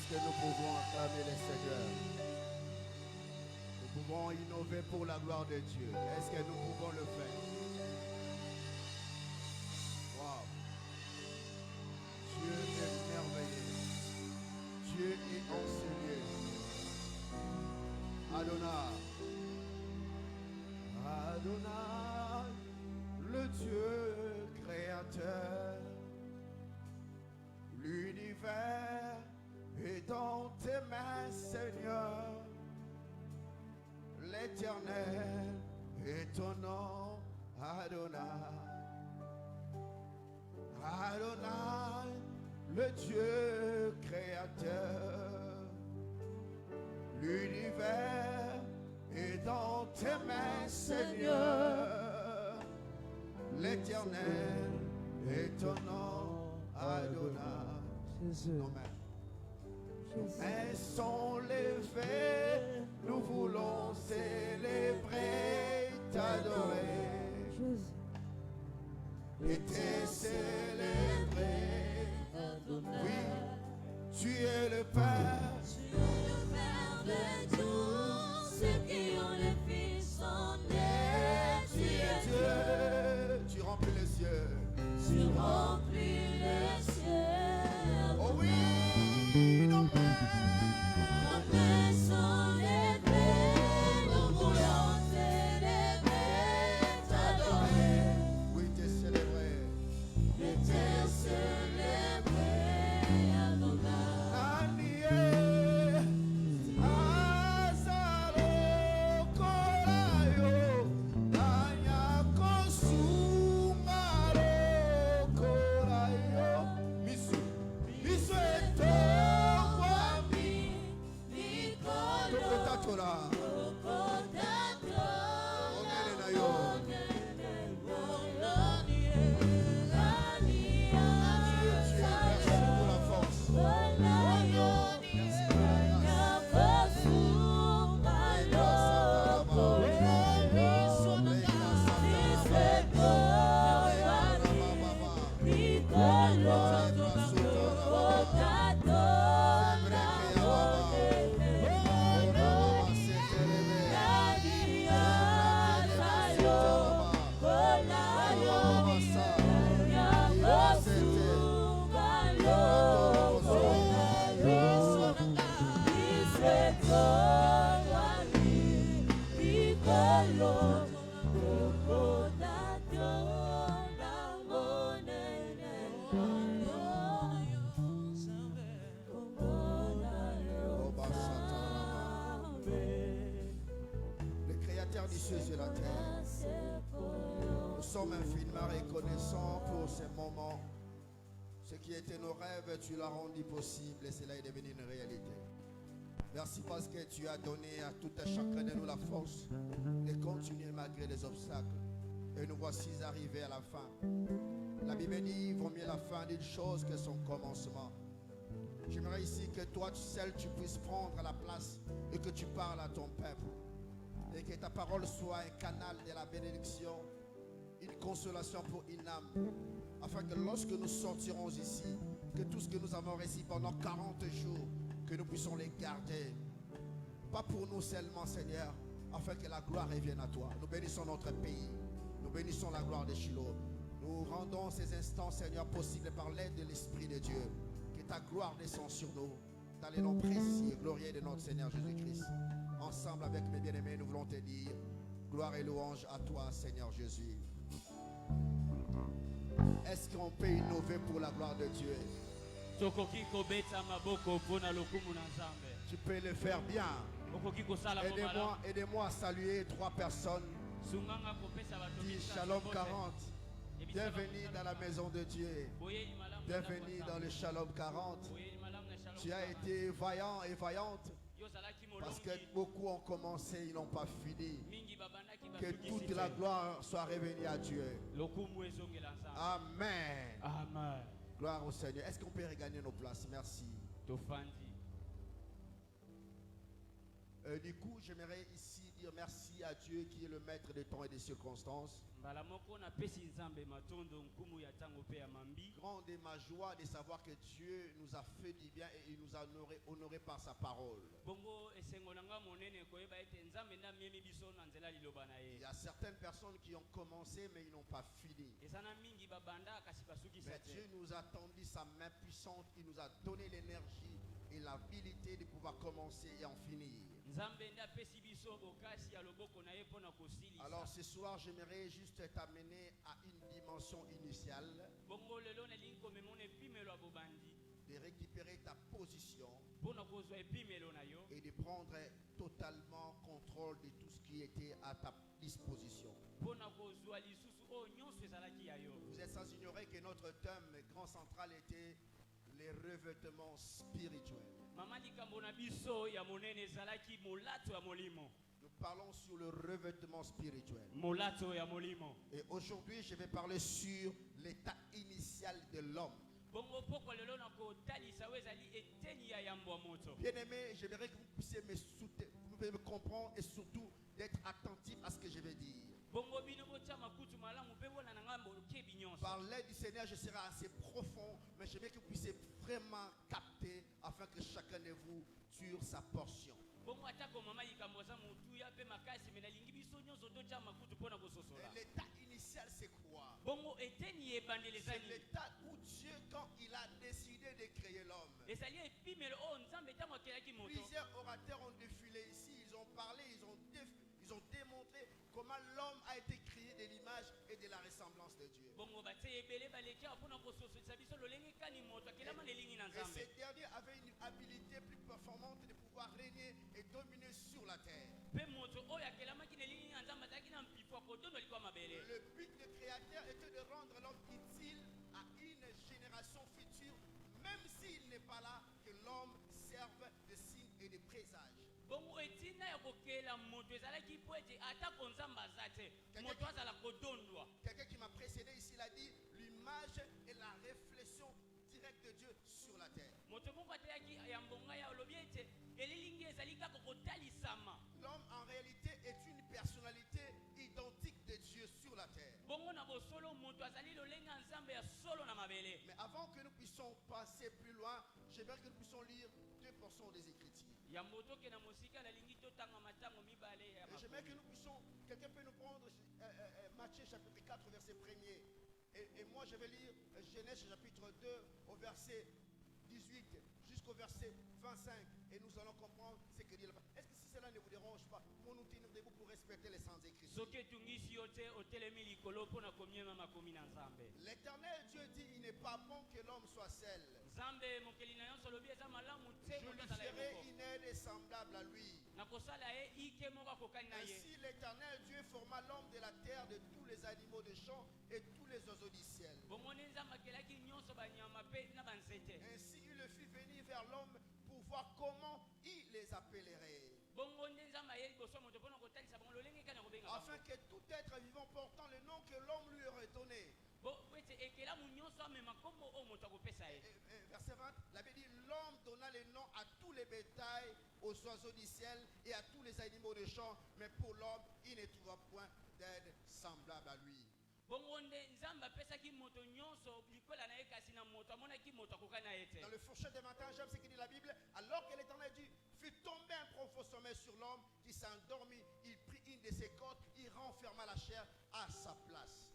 Est-ce que nous pouvons acclamer le Seigneur? Nous pouvons innover pour la gloire de Dieu. Est-ce que nous pouvons le faire? Wow. Dieu est merveilleux. Dieu est enseigné. Adonai. Adonai, le Dieu créateur. L'univers est dans tes mains, Seigneur. L'Éternel est ton nom, Adonai. Adonai, le Dieu créateur. L'univers est dans tes mains, Seigneur. L'Éternel est ton nom, Adonai. Nos mains sont levées, nous voulons célébrer, t'adorer. Et t'es célébré. Oui, tu es le Père. Tu es le Père de tous ceux qui ont le Fils en eux. Tu es Dieu. Tu remplis les cieux. Tu remplis les cieux. Oh oui, nos mains sont levées, nous voulons célébrer, t'adorer. Oui, t'es célébré. Et t'es célébré, Adonai. Sur la terre. Nous sommes infiniment reconnaissants pour ces moments. Ce qui était nos rêves, tu l'as rendu possible et cela est devenu une réalité. Merci parce que tu as donné à tout un chacun de nous la force de continuer malgré les obstacles. Et nous voici arrivés à la fin. La Bible dit, vaut mieux la fin d'une chose que son commencement. J'aimerais ici que toi seul tu puisses prendre la place et que tu parles à ton peuple. Et que ta parole soit un canal de la bénédiction, une consolation pour une âme. Afin que lorsque nous sortirons ici, que tout ce que nous avons reçu pendant 40 jours, que nous puissions les garder. Pas pour nous seulement, Seigneur, afin que la gloire revienne à toi. Nous bénissons notre pays. Nous bénissons la gloire de Shiloh. Nous rendons ces instants, Seigneur, possibles par l'aide de l'Esprit de Dieu. Que ta gloire descende sur nous. Dans les noms précis et glorieux de notre Seigneur Jésus-Christ. Ensemble avec mes bien-aimés, nous voulons te dire gloire et louange à toi, Seigneur Jésus. Est-ce qu'on peut innover pour la gloire de Dieu? Tu peux le faire bien. Aidez-moi à saluer 3 personnes. Dis Shalom 40. Bienvenue dans la maison de Dieu. Bienvenue dans le Shalom 40. Tu as été vaillant et vaillante. Parce que beaucoup ont commencé, ils n'ont pas fini. Que toute la gloire soit revenue à Dieu. Amen. Amen. Gloire au Seigneur. Est-ce qu'on peut regagner nos places? Merci. Du coup, j'aimerais ici dire merci à Dieu qui est le maître des temps et des circonstances. Grande est ma joie de savoir que Dieu nous a fait du bien et il nous a honoré par sa parole. Il y a certaines personnes qui ont commencé mais ils n'ont pas fini. Mais Dieu nous a tendu sa main puissante, il nous a donné l'énergie et l'habilité de pouvoir commencer et en finir. Alors ce soir, j'aimerais juste t'amener à une dimension initiale, de récupérer ta position et de prendre totalement contrôle de tout ce qui était à ta disposition. Vous êtes sans ignorer que notre thème grand central était les revêtements spirituels. Nous parlons sur le revêtement spirituel. Et aujourd'hui, je vais parler sur l'état initial de l'homme. Bien-aimé, j'aimerais que vous puissiez me comprendre et surtout d'être attentif à ce que je vais dire. Par l'aide du Seigneur, je serai assez profond, mais j'aimerais que vous puissiez vraiment capter afin que chacun de vous tire sa portion. Et l'état initial, c'est quoi? C'est l'état où Dieu, quand il a décidé de créer l'homme. Plusieurs orateurs ont défilé ici, ils ont parlé, ils ont démontré comment l'homme a été créé de l'image et de la ressemblance de Dieu. Et ces derniers avaient une habilité plus performante de pouvoir régner et dominer sur la terre. Le but du Créateur était de rendre l'homme utile à une génération future, même s'il n'est pas là, que l'homme serve de signe et de présage. Quelqu'un qui m'a précédé ici l'a dit, l'image est la réflexion directe de Dieu sur la terre. L'homme en réalité est une personnalité identique de Dieu sur la terre. Mais avant que nous puissions passer plus loin, j'aimerais que nous puissions lire 2 portions des Écritures. Et j'aimerais que nous puissions, quelqu'un peut nous prendre Matthieu chapitre 4 verset 1er. Et moi je vais lire Genèse chapitre 2 au verset 18 jusqu'au verset 25. Et nous allons comprendre ce que dit la parole. Est-ce que si cela ne vous dérange pas, pour nous tenir debout pour respecter les sans écritures? L'Éternel Dieu dit, il n'est pas bon que l'homme soit seul. Je lui ferai une aide semblable à lui. Ainsi l'Éternel Dieu forma l'homme de la terre, de tous les animaux de champ et tous les oiseaux du ciel. Ainsi il le fit venir vers l'homme pour voir comment il les appellerait. Afin que tout être vivant portant le nom que l'homme lui aurait donné. Verset 20, la Bible dit, l'homme donna les noms à tous les bétails, aux oiseaux du ciel et à tous les animaux de champ, mais pour l'homme, il ne trouva point d'aide semblable à lui. Dans le fourchette des matins, j'aime ce que dit la Bible. Alors que l'Éternel dit, fut tombé un profond sommeil sur l'homme qui s'endormit, il prit une de ses côtes, il renferma la chair à sa place.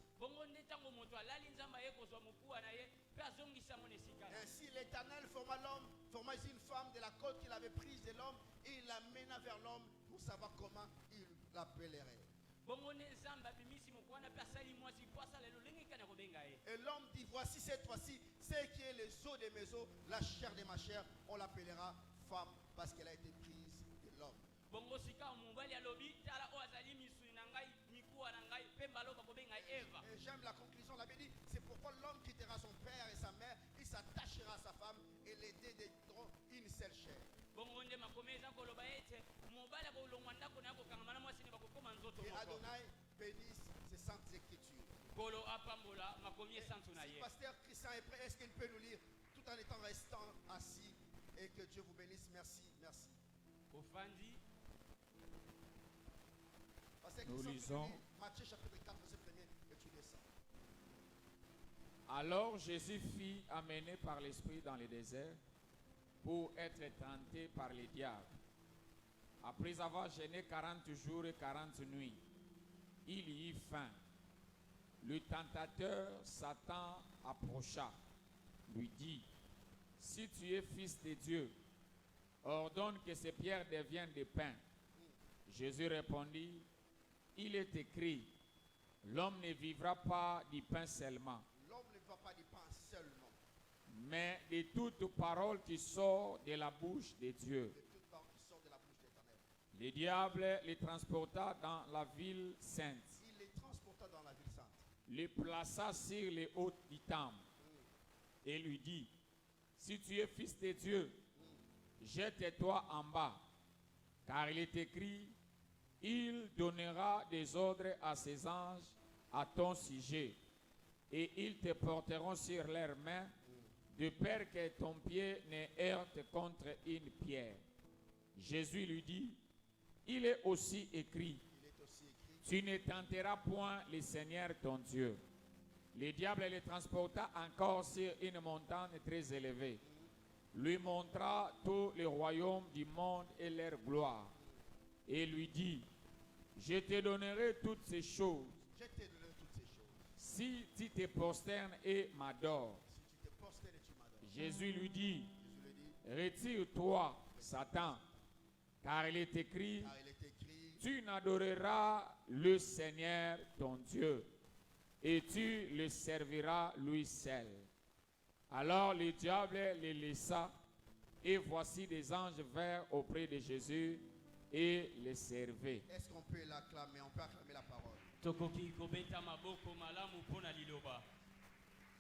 Ainsi l'Éternel forma l'homme, forma une femme de la côte qu'il avait prise de l'homme et il l'amena vers l'homme pour savoir comment il l'appellerait. Et l'homme dit, voici cette fois-ci, ce qui est les os de mes os, la chair de ma chair, on l'appellera femme parce qu'elle a été prise de l'homme. Et j'aime la conclusion, la Bible dit, c'est pourquoi l'homme quittera son père et sa mère, il s'attachera à sa femme et les deux deviendront une seule chair. Et Adonai bénisse ses saintes écritures. Si pasteur Christian est prêt, est-ce qu'il peut nous lire tout en étant restant assis? Et que Dieu vous bénisse. Merci, merci. Parce que Nous qui lisons. Matthieu chapitre 4, verset 1er, et tu descends. Alors Jésus fut amené par l'Esprit dans le désert pour être tenté par les diables. Après avoir jeûné 40 jours et 40 nuits, il y eut faim. Le tentateur Satan approcha, lui dit, si tu es fils de Dieu, ordonne que ces pierres deviennent des pains. Jésus répondit, il est écrit, l'homme ne vivra pas du pain seulement, L'homme ne va pas du pain seulement, mais de toute parole qui sort de la bouche de Dieu. de toute parole qui sort de la bouche de l'Éternel. Le diable les transporta dans la ville sainte, Il les transporta dans la ville sainte. les plaça sur les hautes du temple et lui dit, si tu es fils de Dieu, jette-toi en bas, car il est écrit, il donnera des ordres à ses anges à ton sujet, et ils te porteront sur leurs mains, de peur que ton pied ne heurte contre une pierre. Jésus lui dit, il est aussi écrit, Il est aussi écrit, tu ne tenteras point le Seigneur ton Dieu. Le diable les transporta encore sur une montagne très élevée, lui montra tous les royaumes du monde et leur gloire, et lui dit, je te donnerai toutes ces choses je t'ai donné toutes ces choses. si tu te prosternes et m'adores. Si tu te prosternes et tu m'adores. Jésus lui dit, Jésus lui dit, retire-toi, Satan, car il est écrit, car il est écrit, tu n'adoreras le Seigneur ton Dieu, et tu le serviras lui seul. Alors le diable les laissa, et voici des anges vinrent auprès de Jésus et les servaient. est-ce qu'on peut l'acclamer? On peut acclamer la parole. tokoki kobeta maboko malamu mpona liloba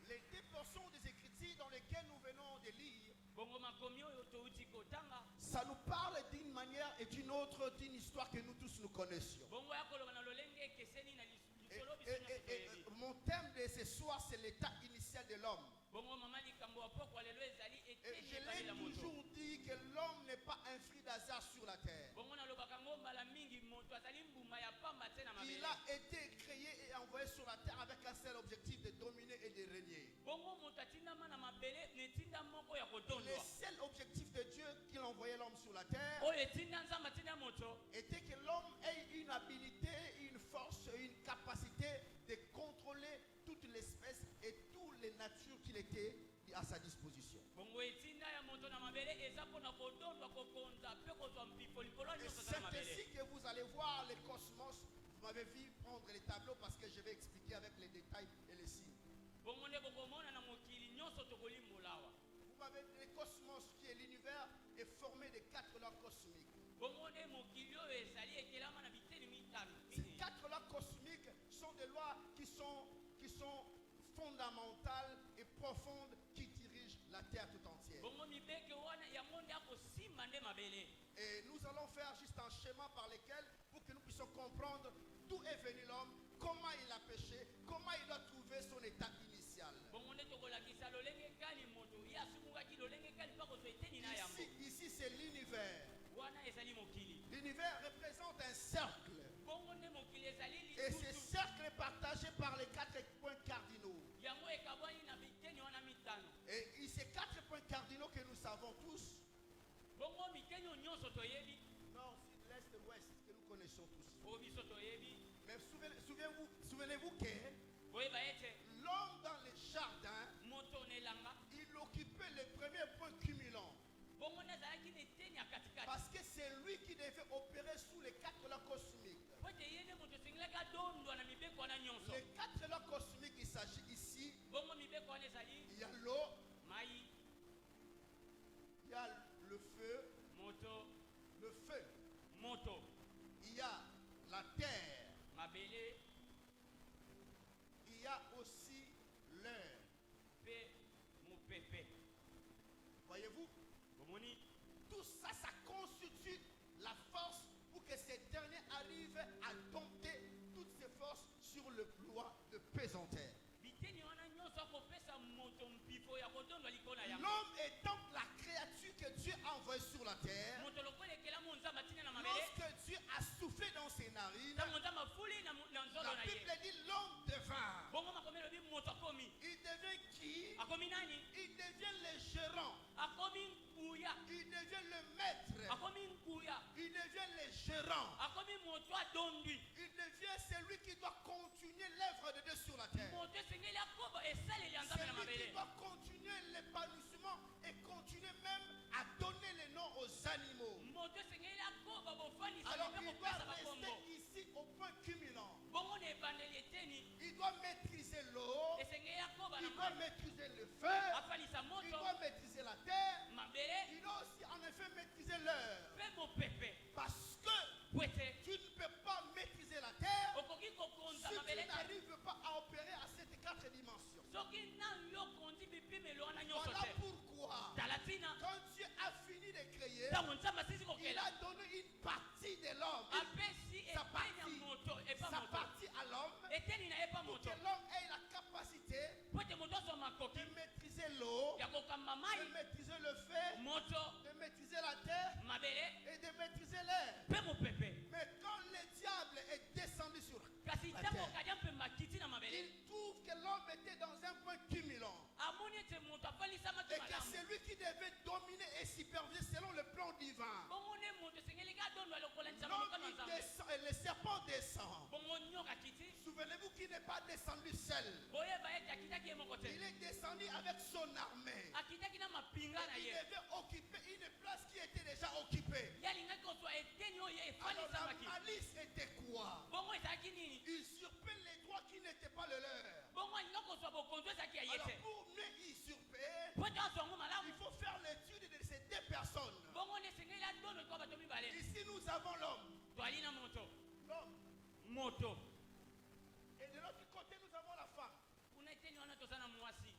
Les deux portions des Écritures dans lesquelles nous venons de lire, bongo makomi oyo touti kotanga ça nous parle d'une manière et d'une autre, d'une histoire que nous tous nous connaissions. bongo ya koloba na lolenge ekeseni na Et, lisolo biso nyonso toyebi mon thème de ce soir, c'est l'état initial de l'homme. bongo mama likambo ya pokwa lelo ezali Et eteni je epalela l'ai moto toujours dit que l'homme n'est pas un fruit d'hasard sur la terre. bongo nalobaka ngo mbala mingi moto azali mbuma ya pamba te na Il mabele a été créé et envoyé sur la terre avec un seul objectif de dominer et de régner. bongo moto atindama na mabele na etinda moko ya Le kotondwa seul objectif de Dieu qu'il envoyait l'homme sur la terre oyo etinda nzambe atinda moto était que l'homme ait une habilité, une force, une capacité de contrôler toute l'espèce et toutes les natures qu'il était à sa disposition. bongo etinda ya moto na mabele eza mpona kotondwa kokonza mpe kozwa mpifo likolo ya Et nyonso eza c'est na mabele ainsi que vous allez voir le cosmos. Vous m'avez vu prendre les tableaux parce que je vais expliquer avec les détails et les signes. bongo nde bokomona na mokili nyonso tokolimbola awa Vous m'avez le cosmos qui est l'univers est formé de 4 lois cosmiques. bongo nde mokili oyo ezali ekelama na biteni mitano Ces 4 lois cosmiques sont des lois qui sont fondamentales et profondes qui dirigent la terre tout entière. bongo mibeke wana yango nde akosimba nde mabele Et nous allons faire juste un schéma par lequel, pour que nous puissions comprendre d'où est venu l'homme, comment il a péché, comment il doit trouver son état initial. bongo nde tokolakisa lolenge kani moto ye asungukaki lolenge kani mpa kozwa eteni na yango Ici c'est l'univers. wana ezali mokili L'univers représente un cercle. bongo nde mokili ezali Et ce lisusu cercle est partagé par les 4 points cardinaux. yango ekabwani na biteni wana mitano Et ces 4 points cardinaux que nous savons tous, bongo miteni oyo nyonso toyebi nord, sud, l'est, l'ouest, que nous connaissons tous. oyo biso toyebi Mais souvenez-vous que boyeba ete l'homme dans le jardin, moto na elanga il occupait le premier point cumulant. bongo nde azalaki na eteni ya katikati Parce que c'est lui qui devait opérer sous les 4 lois cosmiques. po ete ye nde moto esengelaki adondwa na mibeko wana nyonso Les 4 lois cosmiques, il s'agit ici, bongo mibeko wana ezali il y a l'eau, mai il y a le feu, moto il y a la terre, mabele il y a aussi l'air. mpe mopepe Voyez-vous, bomoni tout ça, ça constitue la force pour que ces derniers arrivent à dompter toutes ces forces sur le loi de pesanteur. biteni wana nyonso akopesa moto mpifo ya kodondwa likolo na yango L'homme est donc la créature que Dieu a envoyée sur la terre. moto lokola ekelamo nzambe atina na mabele Lorsque Dieu a soufflé dans ses narines, ntango nzambe akomi nani Il devient le gérant. akomi nkuya Il devient le maître. akomi nkuya Il devient le gérant. akomi moto adondwi Il devient celui qui doit continuer l'œuvre de Dieu sur la terre. moto esengeli akoba esaleli ya nzambe na Celui qui mabele doit continuer l'épanouissement et continuer même à donner les noms aux animaux. moto esengeli akoba bofanisa Alors mpe il doit kopesa bakombo rester ici au point culminant. bongo na ebandeli eteni Il doit maîtriser l'eau. esengeli akoba Il na doit mai maîtriser le feu. afanisa Il moto doit maîtriser la terre. mabele Il doit aussi en effet maîtriser l'heure. mpe mopepe Parce que po ete tu ne peux pas maîtriser la terre okoki kokonza si mabele tu te n'arrives pas à opérer à ces 4 dimensions. soki nanu yo kondi bipimelo wana nyonso Voilà te pourquoi, tala ntina quand Dieu a fini de créer, ntango nzambe asisi il kokela a donné une partie de l'homme, apesi sa eteni ya moto epa sa moto partie à l'homme, eteni na ye epa pour moto que l'homme ait la capacité po ete moto azwa makoki de maîtriser l'eau, ya kokamba de mai maîtriser le feu, moto de maîtriser la terre mabele et de maîtriser l'air. mpe mopepe Mais quand le diable est descendu sur kasi la ntango terre, kadia mpe makiti na mabele il trouve que l'homme était dans un point culminant amoni ete moto afalisamaki et que malamu celui qui devait dominer et superviser selon le plan divin, bongo nde moto esengeli kadondwa lokolandisa l'homme maloka na il nzambe descend et le serpent descend. bongo nyoka kiti Souvenez-vous qu'il n'est pas descendu seul. boyeba ete akitaki ye moko te Il est descendu avec son armée. akitaki na mapinga na Il ye devait occuper une place qui était déjà occupée. ye alingaki kozwa eteni oyo Alors la efalisamaki malice était quoi? bongo ezalaki nini Usurper les droits qui n'étaient pas le leur. bongo alinga kozwa bokonzo ezalaki ya ye Alors te pour mieux usurper, po ete azwa yango malamu il faut faire l'étude de ces deux personnes. bongo nde esengeli adono kwa bato mibale Ici nous avons l'homme. twali na moto L'homme. moto Et de l'autre côté nous avons la femme. kuna eteni wana toza na mwasi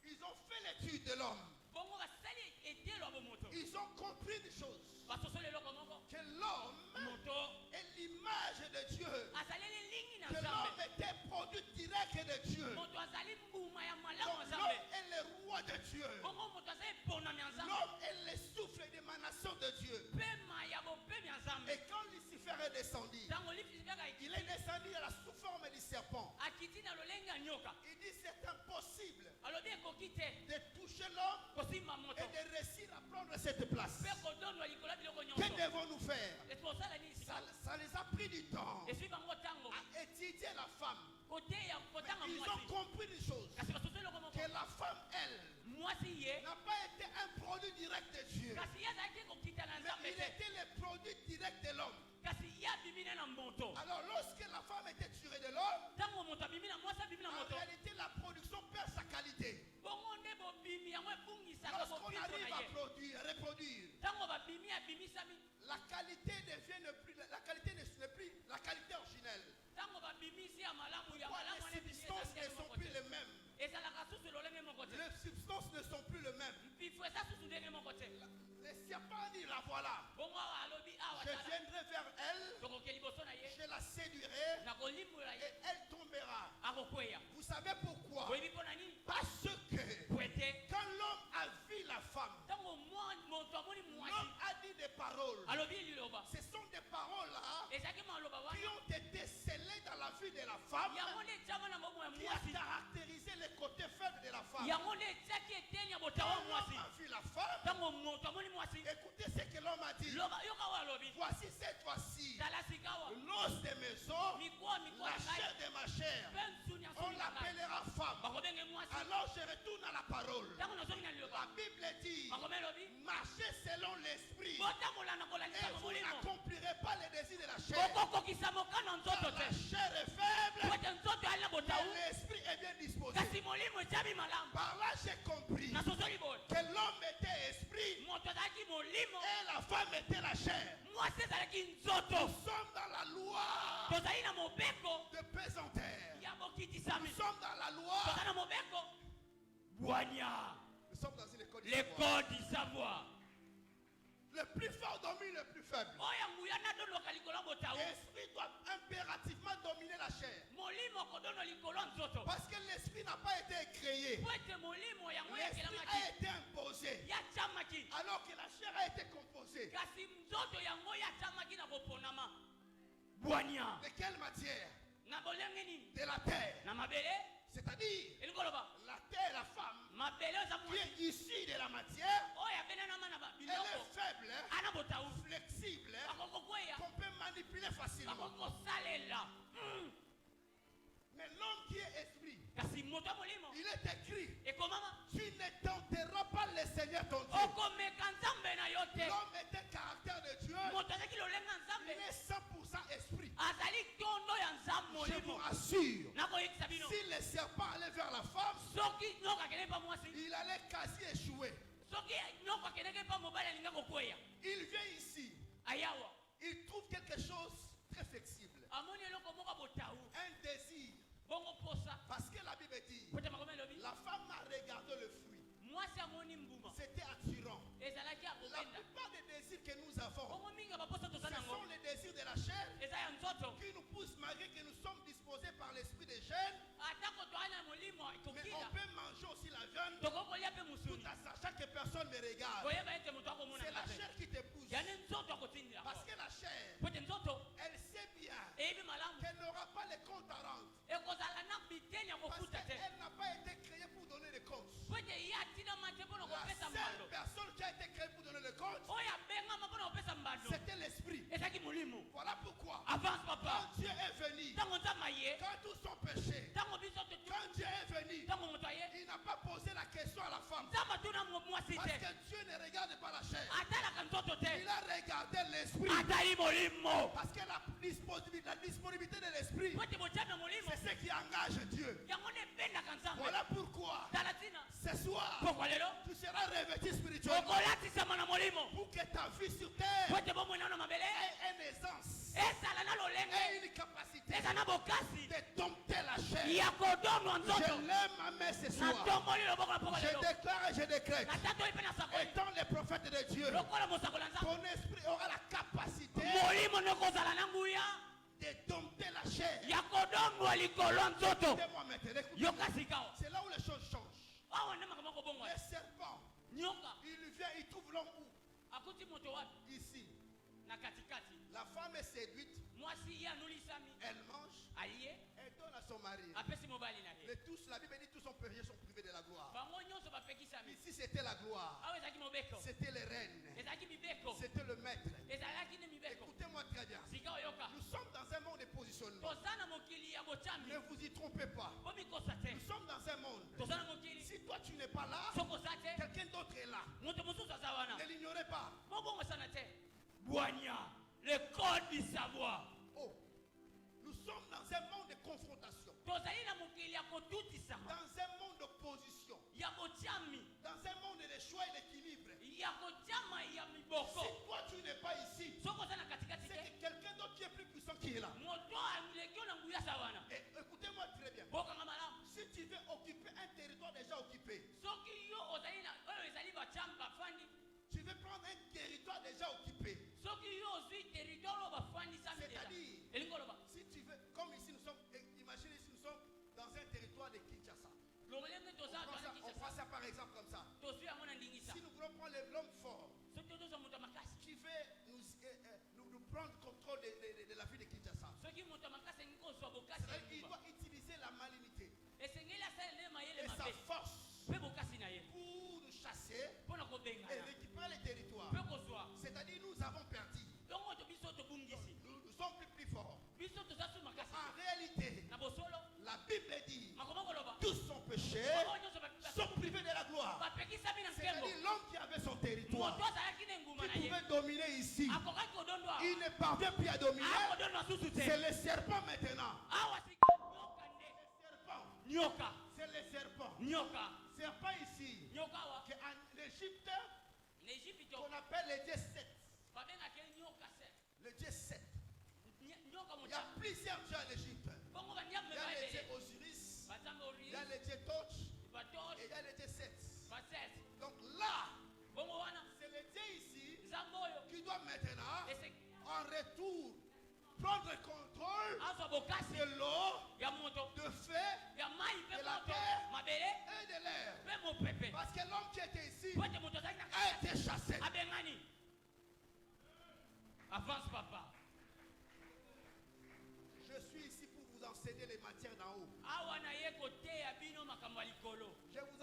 Ils ont fait l'étude de l'homme. bongo basali etelo ya bomoto Ils ont compris une chose. basosoli eloko moko Que l'homme moto est l'image de Dieu. azaleli lingi na Que nzambe l'homme était produit direct de Dieu. moto azali mbuma ya malamu Donc ya l'homme nzambe est le roi de Dieu. bongo moto azali eponami ya nzambe L'homme est le souffle d'émanation de Dieu. pema ya bopemi ya nzambe Et quand Lucifer est descendu, ntango lifisibaka il est descendu à la sous forme du serpent. akiti na lolenge ya nyoka Il dit c'est impossible alobi ekoki te de toucher l'homme kosimba moto et de réussir à prendre cette place. mpe kodondwa likolo ya biloko Que nyonso devons-nous faire? esposala nini sika Ça les a pris du temps eswi bango ntango à étudier la femme. koteya kotanga Ils ont mwasi compris une chose. kasi basosoli eloko moko Que la femme, elle, mwasi ye n'a pas été un produit direct de Dieu. kasi ye azalaki kokita na Mais nzambe il te était le produit direct de l'homme. kasi ye abimi na moto Alors lorsque la femme était tirée de l'homme, ntango moto abimi na mwasi abimi na en moto réalité la production perd sa qualité. bongo nde bobimi yango ebungisaka Lorsqu'on bopiso arrive na à ye produire, reproduire, ntango babimi abimisami la qualité devient ne plus, la qualité n'est plus la qualité originelle. ntango babimisi ya malamu ya Pourquoi malamu wana les substances ne sont plus les mêmes? ezalaka susu lolenge moko te Les substances ne sont plus les mêmes. mpifo eza susu ndenge moko te Le serpent dit la voilà. bongo awa alobi awa Je tala viendrai vers elle, tokoke liboso na ye je la séduirai nakolimbola et ye elle tombera. akokweya Vous savez pourquoi? oyebi mpo na nini Parce que po ete quand l'homme a vu la femme, ntango moto amoni mwasi l'homme a dit des paroles. alobi liloba Ce sont des paroles-là ezalaki maloba qui wana ont été scellées dans la vie de la femme, yango nde etiama na bomo ya qui a mwasi caractérisé les côtés faibles de la femme. yango nde etiaki eteni ya Quand botawa l'homme mwasi a vu la femme, ntango moto amoni mwasi écoutez ce que l'homme a dit. loba yoka wa alobi Voici cette fois-ci tala sikawa l'os de mes os, mikuwa mikuwa la na ngai chair de ma chair. mpe nsuni ya On nsuni na ngai l'appellera femme. bakobenge mwasi Alors je retourne à la parole. ntango nazongi na La liloba Bible dit, bakome lobi marchez selon l'esprit botambola na et kolandisa vous molimo n'accomplirez pas les désirs de la chair. okokokisa mokano nzoto Car la te chair est faible, po ete nzoto ali na botau mais l'esprit est bien disposé. kasi molimo etiami malamu Par là j'ai compris nasosoli boye que l'homme était esprit moto azalaki molimo et la femme était la chair. mwasi ezalaki Nous nzoto sommes dans la loi tozali na mobeko de pesanteur. ya bokitisami Nous sommes dans la loi. toza na mobeko bwanya Nous sommes dans une école du le savoir. code du savoir Le plus fort domine le plus faible. oyo nguya nadonoka likolo ya botau L'esprit doit impérativement dominer la chair. molimo kodono likolo ya nzoto Parce que l'esprit n'a pas été créé. po ete molimo yango L'esprit yakelamaki a été imposé. yacamaki Alors que la chair a été composée. kasi nzoto yango yacamaki na koponama bwanya De quelle matière? na bolenge nini De la terre. na mabele C'est-à-dire, elingi koloba la est la femme mabele oza qui mwasi est issue de la matière, oyo abenanama na elle est biloko faible, ana botau flexible, akokokweya qu'on peut manipuler facilement. akokosalela Mais l'homme qui est esprit, kasi moto ya molimo il est écrit, ekomama tu ne tenteras pas le Seigneur ton Dieu. okomeka nzambe na yo te L'homme est un caractère de Dieu, moto azaki lolenga il nzambe est 100% esprit. azali tondo ya nzambe Je vous molimo rassure, nakoyekisa bino si le serpent allait vers la femme, soki nyoka akendeki pa mwasi il allait quasi échouer. soki nyoka akendeki pa mobali alinga kokweya Il vient ici, ayawa il trouve quelque chose de très flexible, amoni eloko moko botau un désir. bongo posa Parce que la Bible dit, kote makome elobi la femme a regardé le fruit. mwasi amoni mbuma C'était attirant. ezalaki La akobenda plupart des désirs que nous avons, bongo mingi ya baposa toza ce nango sont les désirs de la chair eza ya nzoto qui nous poussent malgré que nous sommes disposés par l'esprit des gènes. atako toali na molimo Mais on tokila peut manger aussi la viande tokokolia mpe tout musuni en sachant que personne ne regarde. koyeba ete moto akomona C'est la te chair qui te pousse. yani nzoto akotindila Parce que la chair, pote nzoto elle sait bien eyebi malamu qu'elle n'aura pas les comptes à rendre. ekozala na biteni ya Parce kofuta te qu'elle n'a pas été créée pour donner les comptes. pote ye atinama te mpona La kopesa seule mbando personne qui a été créée pour donner les comptes, oyo abengama mpona kopesa mbando c'était l'esprit. ezalaki molimo Voilà pourquoi, avance quand papa Dieu est venu, ntango nzambe aye quand tous sont péchés, ntango biso quand Dieu est venu, ntango moto aye il n'a pas posé la question à la femme. nzambe atuna mwasi Parce te que Dieu ne regarde pas la chair. atalaka nzoto te Il a regardé l'esprit. atali molimo Parce que la disponibilité de l'esprit, pote bojami ya molimo c'est ce qui engage Dieu. yango nde ebendaka nzambe Voilà pourquoi, tala tina ce soir, pokwa lelo tu seras revêtu spirituellement okolatisama na molimo pour que ta vie sur terre pote bomwena na mabele ait une aisance, ezala na lolenge ait une capacité eza na bokasi de dompter la chair. ya kodonwa Je nzoto l'aime ma mère ce soir. natomboli loboko na pokwa Je lelo déclare et je décrète, natatoli mpe na sakoli étant les prophètes de Dieu, lokola mosakoli ya nzambe ton esprit aura la capacité molimo nokozala na nguya de dompter la chair. ya kodongwa likolo ya nzoto Écoutez-moi maintenant, écoutez. yoka sikawa C'est là où les choses changent. awa nde makambo akobongwa Le serpent, nyoka il vient, il trouve l'homme où? akuti moto wapi Ici. na katikati La femme est séduite, mwasi ye anulisami elle mange, aye elle donne à son mari. apesi mobali na ye Mais tous, la Bible dit, tous sont péchés, sont privés de la gloire. bango nyonso bapekisami Ici, c'était la gloire. awa ezalaki mobeko C'était les reines. ezalaki mibeko C'était le maître. ezalaki ne mibeko Écoutez-moi très bien. sika oyoka Nous sommes dans un monde de positionnement. toza na mokili ya botyami Ne vous y trompez pas. bomikosa te Nous sommes dans un monde. toza na mokili Si toi tu n'es pas là, sokoza te quelqu'un d'autre est là. moto mosusu aza wana Ne l'ignorez pas. mobongosana te bwanya le code du savoir Oh, nous sommes dans un monde de confrontation. tozali na mokili ya kotutisama Dans un monde d'opposition. ya botyami Dans un monde de choix et d'équilibre. ya kotyama ya miboko Si toi tu n'es pas ici, soki oza na katikati c'est te que quelqu'un d'autre qui est plus puissant qui est là. moto aleki na nguya aza wana Et écoutez-moi très bien. bokanga malamu Si tu veux occuper un territoire déjà occupé, soki yo ozali na oyo ezali batyami bafandi tu veux prendre un territoire déjà occupé. soki yo ozwi territoire oyo bafandisami deja C'est-à-dire, elingi oloba si tu veux, comme ici nous sommes, imaginez ici nous sommes dans un territoire de Kinshasa. lolenge toza On prend twana ça par exemple comme ça. tozwi yango na ndingisa Si nous voulons prendre l'homme fort soki tozwa moto ya makasi qui veut nous prendre contrôle de la vie de Kinshasa, soki moto ya makasi alingi kozwa bokasi ya il engumba doit utiliser la malignité esengeli asalele mayele et sa mabe force mpe bokasi na ye pour nous chasser mpo na et kobengana récupérer les territoires. mpe kozwa C'est-à-dire nous avons perdu. longo to biso tobungisi Nous sommes plus forts. biso toza su makasi En réalité, na bosolo la Bible dit makoma koloba tous sont péchés, bango nyonso sont privés de la gloire. bapekisami na nkembo C'est-à-dire l'homme qui avait son territoire, moto azalaki na enguma na qui ye pouvait dominer ici, akokaki kodondwa il ne parvient plus à dominer. akodondwa susu te C'est le serpent maintenant. awa sika nyoka nde Serpent. nyoka C'est le serpent. nyoka Serpent ici, nyoka awa en Égypte, na egypte qu'on appelle le dieu 7. babengaki nyoka se Le dieu 7. nyoka Il y a moto plusieurs dieux en Égypte. bongo bandiamu Il y a le dieu baebele Osiris, bazanga il y a ori le dieu Toch et batosh il y a le dieu 7. basese Donc là, bongo wana c'est le dieu ici nzambe oyo qui doit maintenant, esengeli en retour, prendre contrôle azwa bokasi de l'eau, ya moto de feu ya mai mpe De la moto terre. mabele et de l'air. mpe mopepe Parce que l'homme qui était ici po ete moto azali na a été chassé. abengani avance papa Je suis ici pour vous enseigner les matières d'en haut. awa na ye koteya bino makambo ya likolo Je vous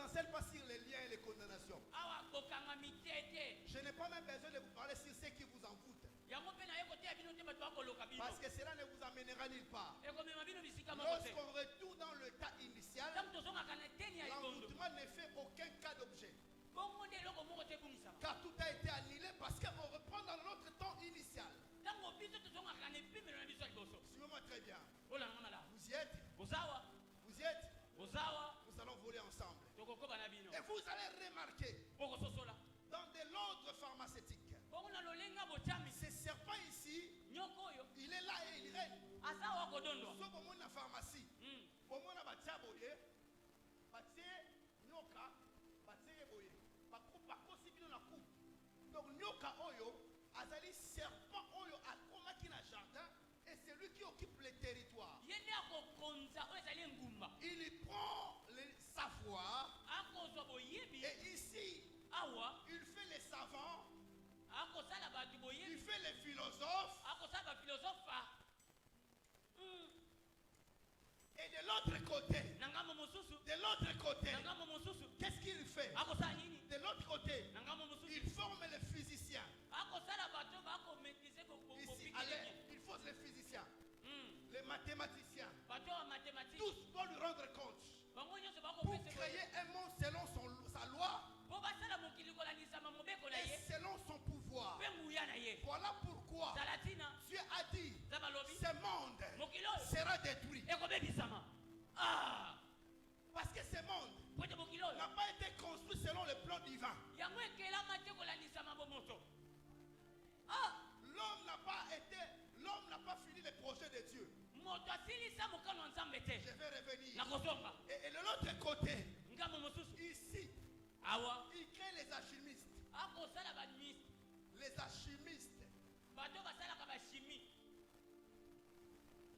été. Je n'ai pas même besoin de vous parler sur ce qui vous envoûte. Yango pe na ye koteya bino te bato bakoloka bino. Parce que cela ne vous amènera nulle part. Ekomema bino bisika moko te. Lorsqu'on retourne dans le tas initial, Ntango tozongaka na eteni ya libondo. l'envoûtement ne fait aucun cas d'objet. Bongo nde eloko moko te ebungisama. Car tout a été annulé parce qu'on reprend dans notre temps initial. Ntango biso tozongaka na epimelo na biso ya liboso. Suivez-moi très bien. Olanga malamu. Vous y êtes? Bozawa. Vous y êtes? Bozawa. Nous allons voler ensemble. Tokokoba na bino. Et vous allez remarquer, Boko sosola. dans de l'ordre pharmaceutique, Bongo na lolenga bochami. ce serpent ici, Nyoko oyo. il est là et il règne. Asawa kodondwa. Sauf au monde la pharmacie. Au monde la batia boye, batie nyoka, batie boye. Bakosi bino na coupe. Donc nyoka oyo, azali serpent oyo akoma ki na jardin et c'est lui qui occupe le territoire. Yende akokonza oyo ezali ngumba. Il prend le savoir Akozwa boyebi. et ici, Awa. il fait les savants, Akosala bato il boyebi. fait les philosophes Akosala ba philosophe. et de l'autre côté, Nangamo mosusu. de l'autre côté, Nangamo mosusu. qu'est-ce qu'il fait? Akosala nini? De l'autre côté, Nangamo mosusu. il forme les physiciens. Akosala bato bako maîtriser Ici, allez, il faut les physiciens, les mathématiciens. bato ya mathématique. Tous doivent lui rendre compte. Bango nyonso bako Pour pesa créer un monde selon sa loi po basala mokili kolanisama mobeko na et ye. selon son pouvoir. Pe nguya na ye. Voilà pourquoi Zalatina. Dieu a dit Zabalobi. ce monde Mokili oyo. sera détruit. Ekobebisama. Ah. Parce que ce monde Pote mokili oyo. n'a pas été construit selon le plan divin. Yango ekelama te kolanisama bomoto. Ah. L'homme n'a pas fini les projets de Dieu. Moto asilisa mokano nzambe te. Je vais revenir. Nakozonga. Et de l'autre côté, Ngamo mosusu. ici, Awa. il crée les alchimistes. Akosala ba ministre. Les alchimistes, Bato basalaka ba chimie.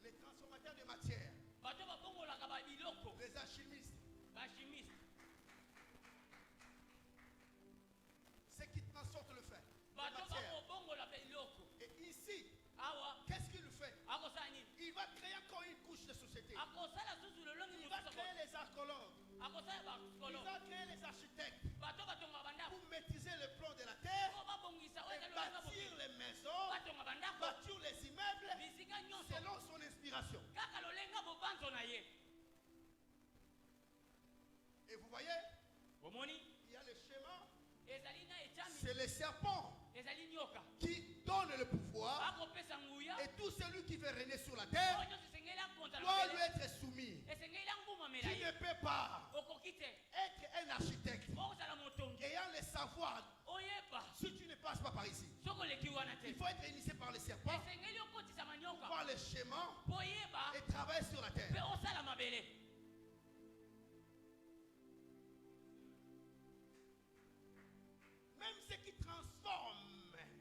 les transformateurs de matière, Bato babongolaka ba biloko. les alchimistes, Ba chimiste. ceux qui transportent le fer, la Bato matière. bakobongola ba biloko. Et ici, Awa. qu'est-ce qu'il fait? Akosala nini? Il va créer encore une couche de société. Akosala susu lolongi Il va mosusu. créer les archéologues. Akosala ba Il kolo. va créer les architectes Bato batonga bandako. pour maîtriser le plan de la terre, Po babongisa oyo et ezali lolenga bâtir mokili. les maisons, Batonga bandako. bâtir les immeubles Bisika nyonso. selon son inspiration. Kaka lolenga bobanzo na ye. Et vous voyez, Bomoni. il y a le schéma, Ezali na echami. c'est le serpent Ezali nyoka. qui donne le pouvoir Akopesa nguya. et tout celui qui veut régner sur la terre Oyo nyonso esengeli akonza na doit lui mabele. être soumis. Esengeli angumamela Tu ne ye. peux pas Okoki te. être un architecte Okozala motongi. ayant le savoir Oyeba. si tu ne passes pas par ici. Soko leki wana te. Il faut être initié par le serpent, Esengeli okotisama nyoka. voir les schémas Po oyeba. et travailler sur la terre. Pe osala mabele. Même ceux qui transforment,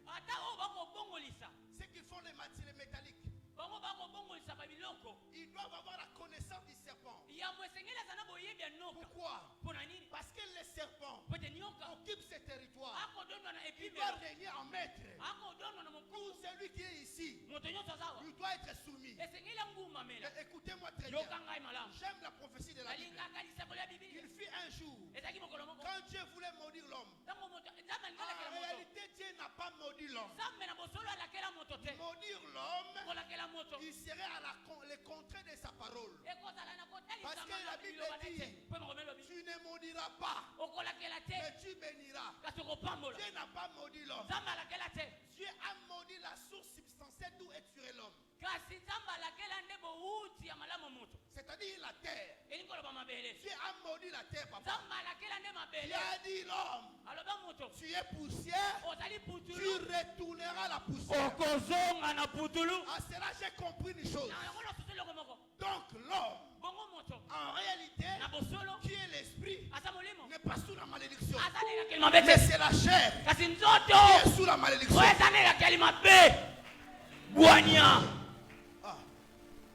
Ata oyo bakobongolisa. ceux qui font les matières métalliques, Bango bakobongolisa babiloko. ils doivent avoir la connaissance du serpent. Yambo esengeli aza na boyebi ya nyoka. Pourquoi? Mpo na nini? Parce que le serpent Pote nyoka. occupe ce territoire. Akodondwa na Il doit epimelo. régner en maître. Akodondwa na Tout mokulu. celui qui est ici, Moto nyonso azawa. il doit être soumis. Esengeli angumamela. Et écoutez-moi très bien. Yoka ngai malamu. J'aime la prophétie de la Bible. Balingaka lisakolo ya Biblia. Il fut un jour, Ezalaki mokolo moko. quand Dieu voulait maudire l'homme, Ntango moto nzambe en alingakela moto. réalité, Dieu n'a pas maudit l'homme. Nzambe na bosolo alakela moto te. Maudire l'homme, Kolakela moto. il serait à le contraire de sa parole. Ekozala na Parce que kotalisama la na Bible biloba na dit, te. Mpo makomelo bi. tu ne maudiras pas, Okolakela te. mais tu béniras. Kasi okopambola. Dieu n'a pas maudit l'homme. Nzambe alakela te. Dieu a maudit la source substantielle d'où est tiré l'homme. Kasi nzambe alakela nde bowuti ya malamu moto. C'est-à-dire la terre. Elingi koloba mabele. Dieu a maudit la terre, papa. Nzambe alakela nde Il mabele. a dit l'homme, Aloba moto. tu es poussière, Ozali tu putulu. retourneras la poussière. Okozonga na putulu. À cela, j'ai compris une chose. Na yango na susu loko moko. Donc l'homme, Bongo moto. en réalité, Na bosolo. qui est l'esprit, Asa molimo. n'est pas sous la malédiction. Asa nelakeli Mais mabe te. c'est la chair Kasi qui nzoto. est sous la malédiction. Oyo eza nelakeli mabe. Bwania. Ah.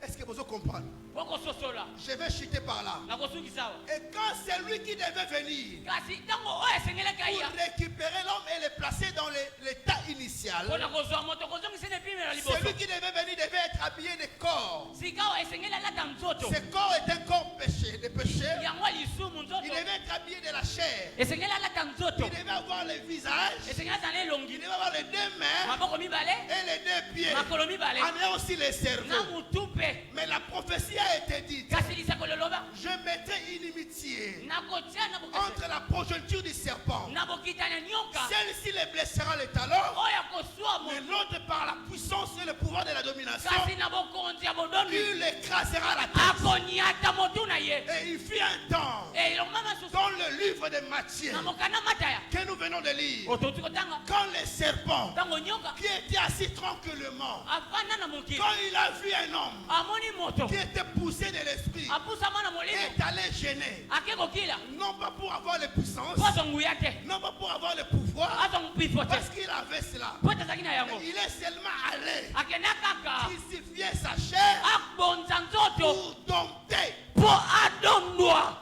Est-ce que vous comprenez? Bokososola. Je vais chuter par là. Nakosukisa awa. Et quand c'est lui qui devait venir Kasi ntango oyo esengelaki pour aya. récupérer l'homme et le placer dans l'état initial, Mpona kozwa moto kozongisa na epimelo celui liboso. qui devait venir devait être habillé de corps. Sika oyo esengeli alata nzoto. Ce corps est un corps péché, de péché. Yango lisumu Il nzoto. devait être habillé de la chair. Esengeli alata nzoto. Il devait avoir les visage, esengeli azala il elongi devait avoir les deux mains maboko mibale et les deux pieds. makolo mibale En ayant aussi les na cerveaux. mutu mpe Mais la prophétie a été dite. kasi lisako loloba Je mettrai inimitié nakotia na entre la progéniture du serpent. na bokitani ya nyoka Celle-ci les blessera les talons, oyo akoswa mais moto l'autre par la puissance et le pouvoir de la domination, kasi na bokonzi ya bodomi il écrasera la tête. akoniata motu na ye Et il fut un temps elonga masusu dans le livre de Matthieu na mokanda mataya que nous venons de lire, ototi kotanga quand les serpents ntango nyoka qui étaient assis tranquillement, afanda na mokili quand il a vu un homme amoni moto qui était poussé de l'esprit, apusama na molimo est allé gêner, ake kokila non pas pour avoir les puissances, po azo nguya te non pas pour avoir le pouvoir, azo mpifo te parce qu'il avait cela. po tazalaki na yango Il est seulement allé akenda kaka crucifier sa chair akbonza nzoto pour dompter. po adondwa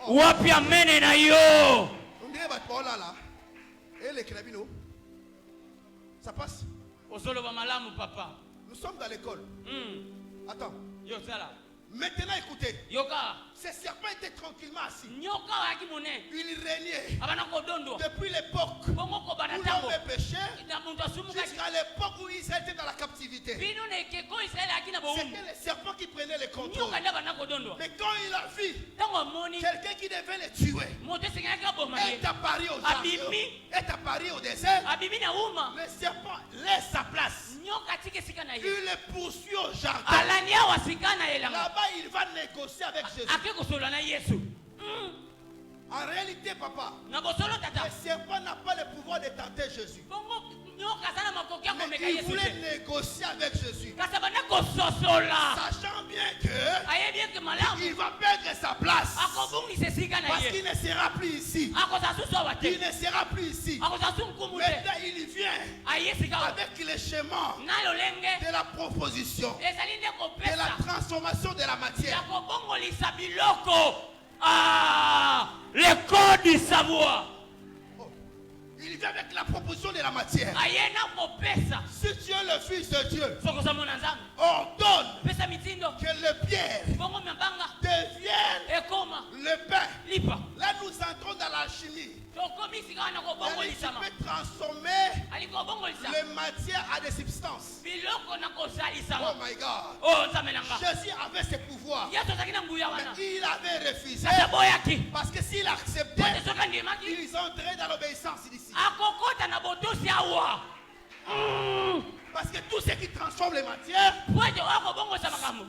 wapi amene na yo On dirait que oh là là, et les crabino, ça passe. osoloba malamu papa Nous sommes dans l'école. Attends. yo sala Maintenant écoutez, yoka ces serpents étaient tranquillement assis. nyoka ayaki monene Ils régnaient abana kodondwa depuis l'époque bongo kobana où ntango l'homme est péché na muntu asumukaki jusqu'à l'époque où Israël était dans la captivité. bino na ekeko israeli ayaki na bowumbu C'était les serpents qui prenaient le contrôle. nyoka nde abana kodondwa Mais quand il a vu ntango amoni quelqu'un qui devait les tuer, moto esengaki aboma ye est apparu au jardin, Abimi. est apparu au désert, abimi na uma le serpent laisse sa place. nyoka atika esika na ye Il les poursuit au jardin. alandi awa sika na elanga Là-bas, il va négocier avec Jésus. ake kosolola na yesu En réalité, papa, na bosolo le tata serpent n'a pas le pouvoir de tenter Jésus. bongo nyoka aza na makoki ya Mais komeka il yesu voulait te négocier avec Jésus. kasi abanda kososola Sachant bien que ayebi eke malamu il va perdre sa place. akobungisa esika na Parce ye qu'il ne sera plus ici. akozala susu awa Il te ne sera plus ici. akozala su nkumu te Maintenant, il vient aye esika awa avec le chemin na lolenge de la proposition, ezali nde de kopesa la transformation de la ya matière. kobongolisa biloko le code du savoir Oh. Il vient avec la proposition de la matière. aye na kopesa Si tu es le Fils de Dieu, soki ozamona nzambe ordonne pesa mitindo que le pierre bongo mabanga devienne ekoma le pain. lipa Là, nous entrons dans l'alchimie. tokomi sika wana Tu kobongolisama peux transformer ali kobongolisa les matières à des substances. biloko na Oh kozalisama my God. oyo nzambe na nga Jésus avait ses pouvoirs. yesu azalaki na nguya Mais wana il avait refusé. kasi aboyaki Parce que s'il acceptait, pote soki andimaki ils entraient dans l'obéissance d'ici. akokota na botosi awa Parce que tous ceux qui transforment les matières po ete oya kobongolisa makambo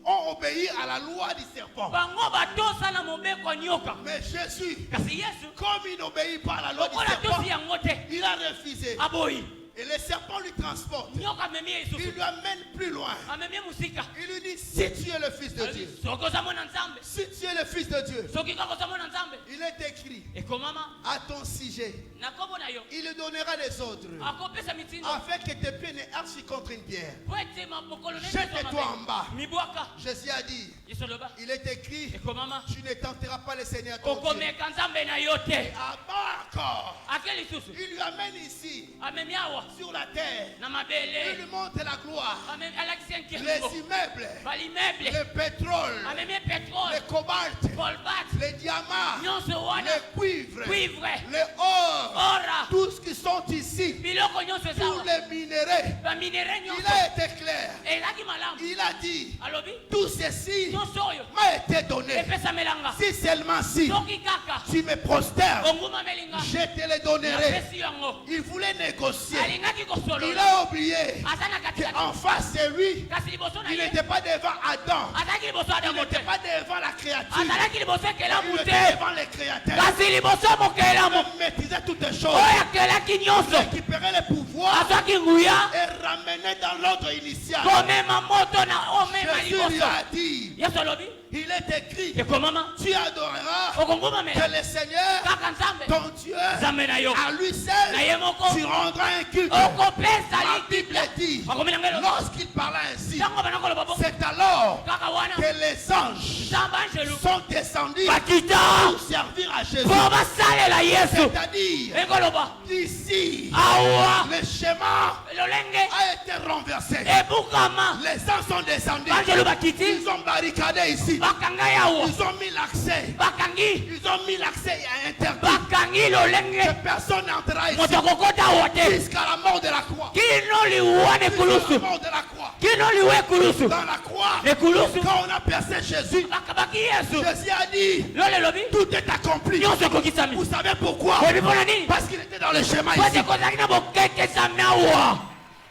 ont obéi à la loi du serpent. bango batosa na mobeko ya nyoka Mais Jésus, kasi yesu comme il n'obéit pas à la loi du lokola serpent, tosi yango te il a refusé. aboyi Et le serpent lui transporte. nyoka amemi ye Il lisusu lui amène plus loin. amemi ye mosika Il lui dit, si tu es le Fils de Dieu, soki ozamona nzambe si tu es le Fils de Dieu, soki kaka ozamona nzambe il est écrit ekomama à ton sujet, na kombo na yo il donnera des ordres akopesa mitindo afin que tes pieds ne heurtent contre une pierre. po ete mokolo ne Jette-toi en bas. mibwaka Jésus a dit, yesu aloba il est écrit, ekomama tu ne tenteras pas le Seigneur ton Dieu. okomeka nzambe na yo te Et à bas encore, ake lisusu il lui amène ici, amemi awa sur la terre. na Il mabele lui montre la gloire, alakisi les nkiriko immeubles, balimeuble le pétrole, amemi le petrole cobalt, colbat les diamants, nyonso wana le cuivre, cuivre le or, ora tous qui sont ici, biloko nyonso tous ezawa les minéraux. baminere Il nyonso a été clair. elaki malamu Il a dit, alobi tout ceci nyonso oyo m'a été donné. epesamelanga Si seulement si soki kaka tu me prosternes, ongumamelinga je te le donnerai. napesi yango Il voulait négocier. alingaki Il kosolola a oublié aza na katikati qu'en face de lui, kasi liboso na il ye n'était pas devant Adam. azalaki liboso Il adamu te n'était pas devant la créature. azalaki liboso Il ekelamu était te devant les créateurs. kasi liboso ya mokelamu Il maîtrisait toutes les choses. oyo akelaki nyonso Récupérer les pouvoirs azwaki nguya et ramener dans l'ordre initial. komema moto na omema Jésus lui liboso a dit, yesu alobi il est écrit, ekomama tu adoreras okongumamela que le Seigneur, kaka nzambe ton Dieu, nzambe na yo à lui na seul, ye moko tu rendras un culte. okopesa La Bible likita dit, bakomi na ngelo lorsqu'il parlait ainsi, ntango banakoloba bongo c'est alors kaka wana que les anges nzambe angelu sont descendus bakita pour servir à Jésus. po basalela yesu C'est-à-dire, ekoloba ici, awa le schéma lolenge a été renversé. ebukama Les gens sont descendus. banjelo bakiti Ils ont barricadé ici. bakanga yawo Ils ont mis l'accès. bakangi Ils ont mis l'accès à interdit. bakangi Que lolenge personne n'entrera ici. moto kokota awo te Jusqu'à la mort de la croix. kino liwa ne Jusqu'à la kulusu mort de la croix. kino liwe kulusu Dans la croix, ne kulusu quand on a percé Jésus, bakabaki yesu Jésus a dit, lole lobi tout est accompli. nyonso ekokisami Vous savez pourquoi? oyebi mpona nini Parce qu'il était dans le chemin pote ici. kozalaki na bokekesami awa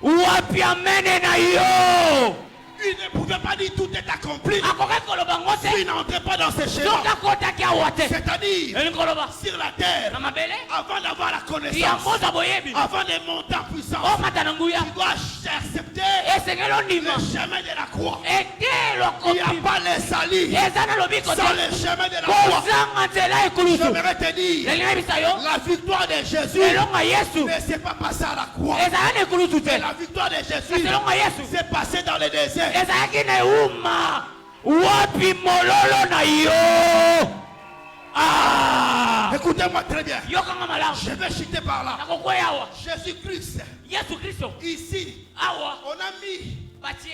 wapi amene na yo Il ne pouvait pas dire tout est accompli. akoki koloba ngo te S'il n'entrait pas dans ce soki schéma. akotaki awa te C'est-à-dire, elingi koloba sur la terre, na mabele avant d'avoir la connaissance, yango oza boyebi avant de monter en puissance, omata na nguya tu dois accepter esengeli ondima le chemin de la croix. ete Il n'y a lokopi pas les salis eza na lobiko sans te le chemin de la croix. kozanga nzela ekulusu J'aimerais te dire, elingi yebisa yo la victoire de Jésus elonga yesu ne s'est pas passée à la croix. ezalaki na ekulusu te Mais la victoire de Jésus kasi elonga yesu s'est passée dans le désert. ezalaki na euma wapi mololo na yo Écoutez-moi très bien. yokanga malamu Je vais chuter par là. nakokwea awa Jésus-Christ, yesu kristo ici, awa on a mis batie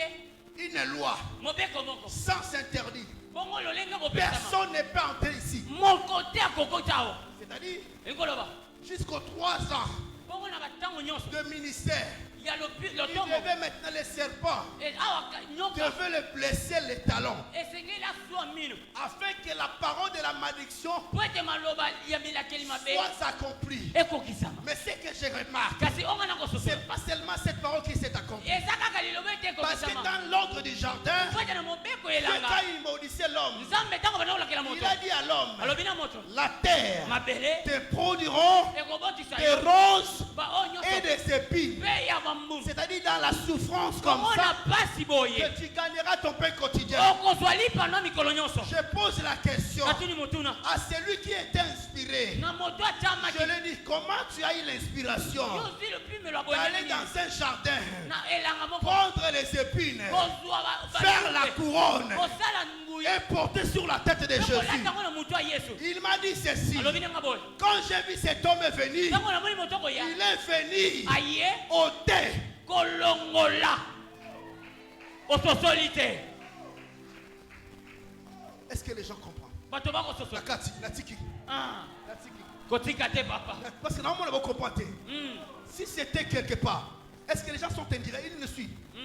une loi mobeko moko sans interdit. bongo lolenge kopesama Personne n'est pas entré ici. moko te akokota awa C'est-à-dire, elingi koloba jusqu'aux 3 ans bongo na batango nyonso de ministère, ya il lotongo devait maintenant les serpents, awa nyoka devait le blesser les talons, esengeli aswa mino afin que la parole de la malédiction po ete maloba ya milakeli mabe soit accomplie. ekokisama Mais ce que je remarque, kasi onga na kososola c'est pas seulement cette parole qui s'est accomplie. eza kaka liloba ete Parce que ekokisama dans l'ordre du jardin, po ete na mobeko Dieu, elanga quand il maudissait l'homme, nzambe ntango bana kolakela il moto a dit à l'homme, alobi na moto la terre mabele te produiront ekobotisa des yo roses baoyo et nyonso des épines. mpe ya bambunu C'est-à-dire dans la souffrance comme komona ça, pasi boye que tu gagneras ton pain quotidien. okozwa lipano mikolo nyonso Je pose la question natuni motuna à celui qui était inspiré. na moto atyamaki Je lui dis, comment tu as eu l'inspiration yozwi lopimelo d'aller aboyeli dans un jardin, na elanga moko prendre les épines, kozwa faire la couronne kosala nguya et porter sur la tête de Jésus? kolata ngo na motu ya yesu Il m'a dit ceci. alobi nanga boye Quand j'ai vu cet homme venir, ntango namoni moto koya il est venu aye ôter. kolongola ososoli te Est-ce que les gens comprennent? bato bakososola La tiki. Ah, La tiki. kotika te papa Parce que normalement, on va comprendre. Mm, Si c'était quelque part, est-ce que les gens sont indirects? Ils le suivent. mm.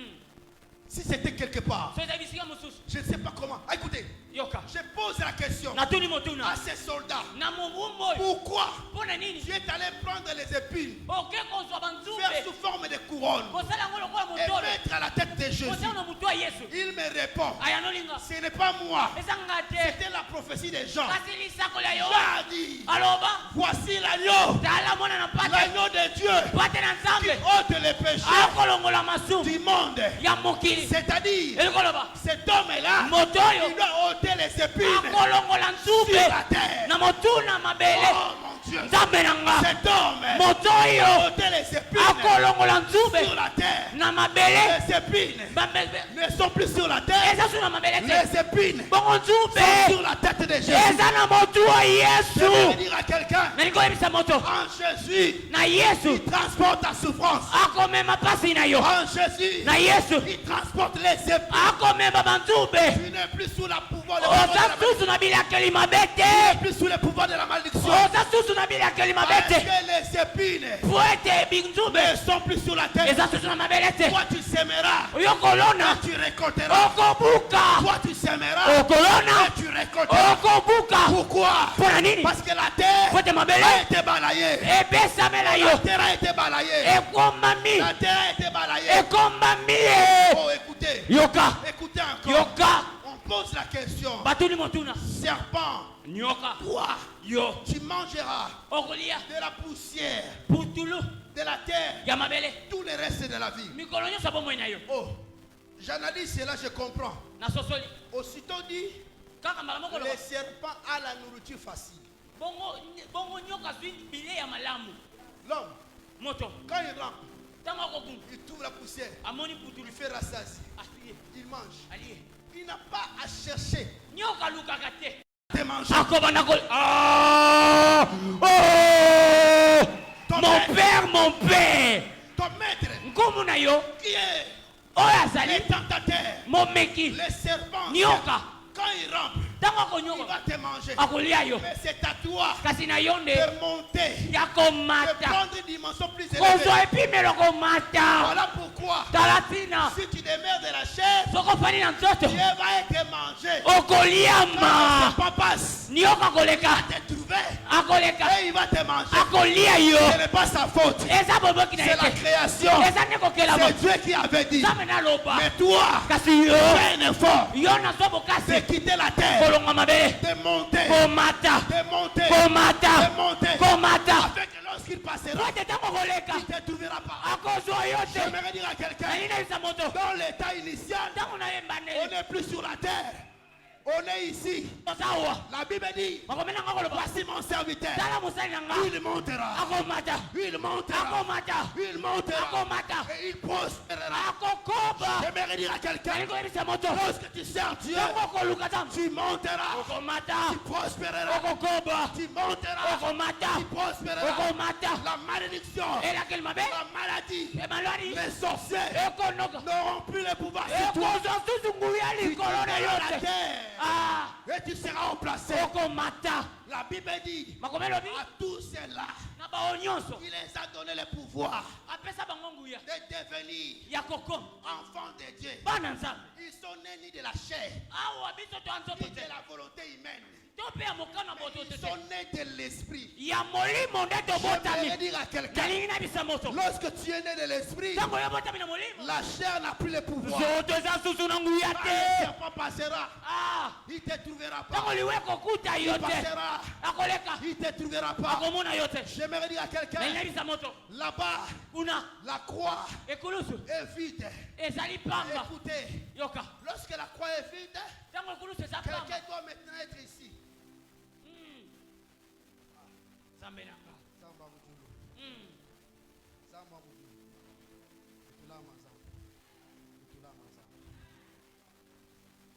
Si c'était quelque part, so eza bisika mosusu je ne sais pas comment. Ah, écoutez, yoka je pose la question natuni à motuna ces soldats. na mobumu oyo Pourquoi mpo na nini tu es allé prendre les épines, oke kozwa faire banzube sous forme de couronne kosala yango lokola et motolo mettre à la tête de Jésus? kosala na motu ya yesu Il me répond, ayanolinga ce n'est pas moi. eza nga te C'était la prophétie des gens. kasi lisakolo ya yo Jean a dit, aloba voici l'agneau, tala mwana na pate l'agneau de Dieu pate na qui nzambe ôte les péchés akolongola masumu du monde. ya mokili C'est-à-dire, elikoloba cet homme-là, moto il oyo doit ôter les épines akolongola sur nzube la terre. na motuna mabele Oh mon Dieu, nzambe na nga cet homme moto doit oyo ôter les épines akolongola nzube sur la terre. na mabele Les épines bambebe ne sont plus sur la terre. eza su na mabele te Les épines bongo sont nzube sur la tête de Jésus. eza na motu wa Je vais yesu dire à quelqu'un, nani koyebisa moto en Jésus, na yesu il transporte ta souffrance. akomema pasi na yo En Jésus, na yesu il transporte les épines. akomema banzube Tu n'es plus sous la pouvoir de oza susu na bilakeli mabe te plus sous le pouvoir de la malédiction. oza susu na bilakeli mabe Parce te que les épines po ete binzube ne sont plus sur la terre. eza susu na mabele te Toi tu sèmeras yo kolona et tu récolteras. okobuka Toi tu sèmeras okolona et tu récolteras. okobuka Pourquoi? mpo na nini Parce que la terre po ete mabele a été balayée. ebesamela La yo terre a été balayée. ekomami La terre a été balayée. ekomami ye Oh, écoutez. yoka Écoutez encore. yoka On pose la question. batuni motuna Serpent, nyoka toi, yo tu mangeras okolia de la poussière putulu de la terre ya mabele tout le reste de la vie. mikolo nyonso bomoi na yo Oh, j'analyse cela, je comprends. nasosoli Aussitôt dit, kaka mbala moko le loba serpent a la nourriture facile. bongo nyoka zwi bile ya malamu L'homme, moto quand il rentre, ntango akokumu il trouve la poussière, amoni il putulu fait rassasié, asie il mange. alie Il n'a pas à chercher nyoka alukaka te de manger. akobanda ko Oh! Ton Mon maître, père, mon père ton maître nkumu na yo qui est oyo azali les tentateurs, momeki les serpents. nyoka Quand ils rampent, ntango il akonyoka va te manger. akolia yo Mais c'est à toi kasi na yo nde de monter, ya de komata prendre une dimension plus kozwa élevée. epimelo komata Voilà pourquoi, tala tina si tu demeures de la chair, soko fani na nzoto Dieu va être mangé. okoliama Quand le serpent passe, nyoka akoleka te trouver akoleka et il va te manger. akolia yo Ce n'est pas sa faute. eza boboki na C'est la ete création. eza nde kokelama C'est Dieu qui avait dit. nzambe naloba Mais toi, kasi yo fais un effort yo nazwa de bokasi quitter la terre, kolonga mabele de monter, komata de monter, komata de monter. komata Afin que lorsqu'il passera, po ete ntango koleka il ne te trouvera pas. akozwa yo te J'aimerais dire à quelqu'un, nalinabisa moto dans l'état initial, ntango nayemba on nde n'est plus sur la terre. On est ici. ozawa La Bible dit, makomeli nanga koloba voici mon serviteur. tala mosali nanga Il montera. akomata Il montera. akomata Il montera. akomata Et il prospérera. akokoba J'aimerais dire à quelqu'un, nalingi koyebisa moto lorsque tu sers Dieu, ntango okoluka nzambe tu monteras. okomata Tu prospéreras. okokoba Tu monteras. okomata Tu prospéreras. okomata La malédiction, elakeli mabe la maladie, emalwani les sorciers ekonoka n'auront plus le pouvoir sur toi. ekozwa susu nguya Tu likolo na yo quitteras la te terre Ah, et tu seras remplacé. okomata La Bible dit, makomeli obi à tous ceux-là, na bao nyonso il les a donné le pouvoir apesa bango nguya de devenir ya kokoma enfants de Dieu. bana nzambe Ils sont nés ni de la chair, awa biso twa nzoto ni de te la volonté humaine. to mpe ya mokano boto te Ils sont nés de l'esprit. ya molimo nde J'aimerais tobotami dire à quelqu'un, nalingi nabisa moto lorsque tu es né de l'esprit, ntango yo botami na molimo la chair n'a plus le pouvoir. zoto eza susu na nguya Quand le te serpent passera, Ah, il ne te trouvera ntango pas. liwe kokuta yo Il te passera, akoleka il ne te trouvera pas. akomona yo te J'aimerais dire à quelqu'un, nalingi nabisa moto là-bas, kuna la croix ekulusu est vide. ezali pamba Écoutez, yoka lorsque la croix est vide, ntango ekulusu eza pamba quelqu'un doit maintenant être ici. nzambe nanga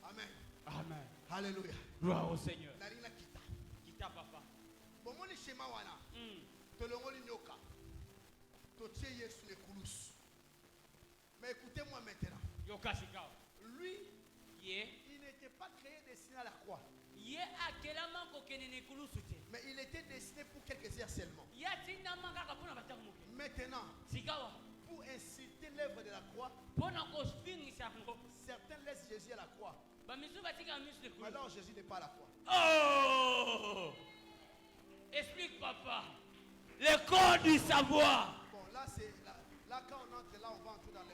Amen. amen Alléluia. gloire au seigneur Nalina kita. kita papa Bomoni shema wana. Tolongoli nyoka. Totie Yesu le kulus. Mais écoutez-moi maintenant. yoka sikawa Lui, ye il n'était pas créé destiné à la croix. ye akelama kokende na ekulusu te Mais il était destiné pour quelques heures seulement. ye atindama kaka mpona batango moke Maintenant, sikawa pour inciter l'œuvre de la croix, mpona kofingisa yango certains laissent Jésus à la croix. bamisu batika misu Mais ekulusu alors Jésus n'est pas à la croix. oh explique papa le code du savoir Bon, là, c'est là, quand on entre, là, on va entrer dans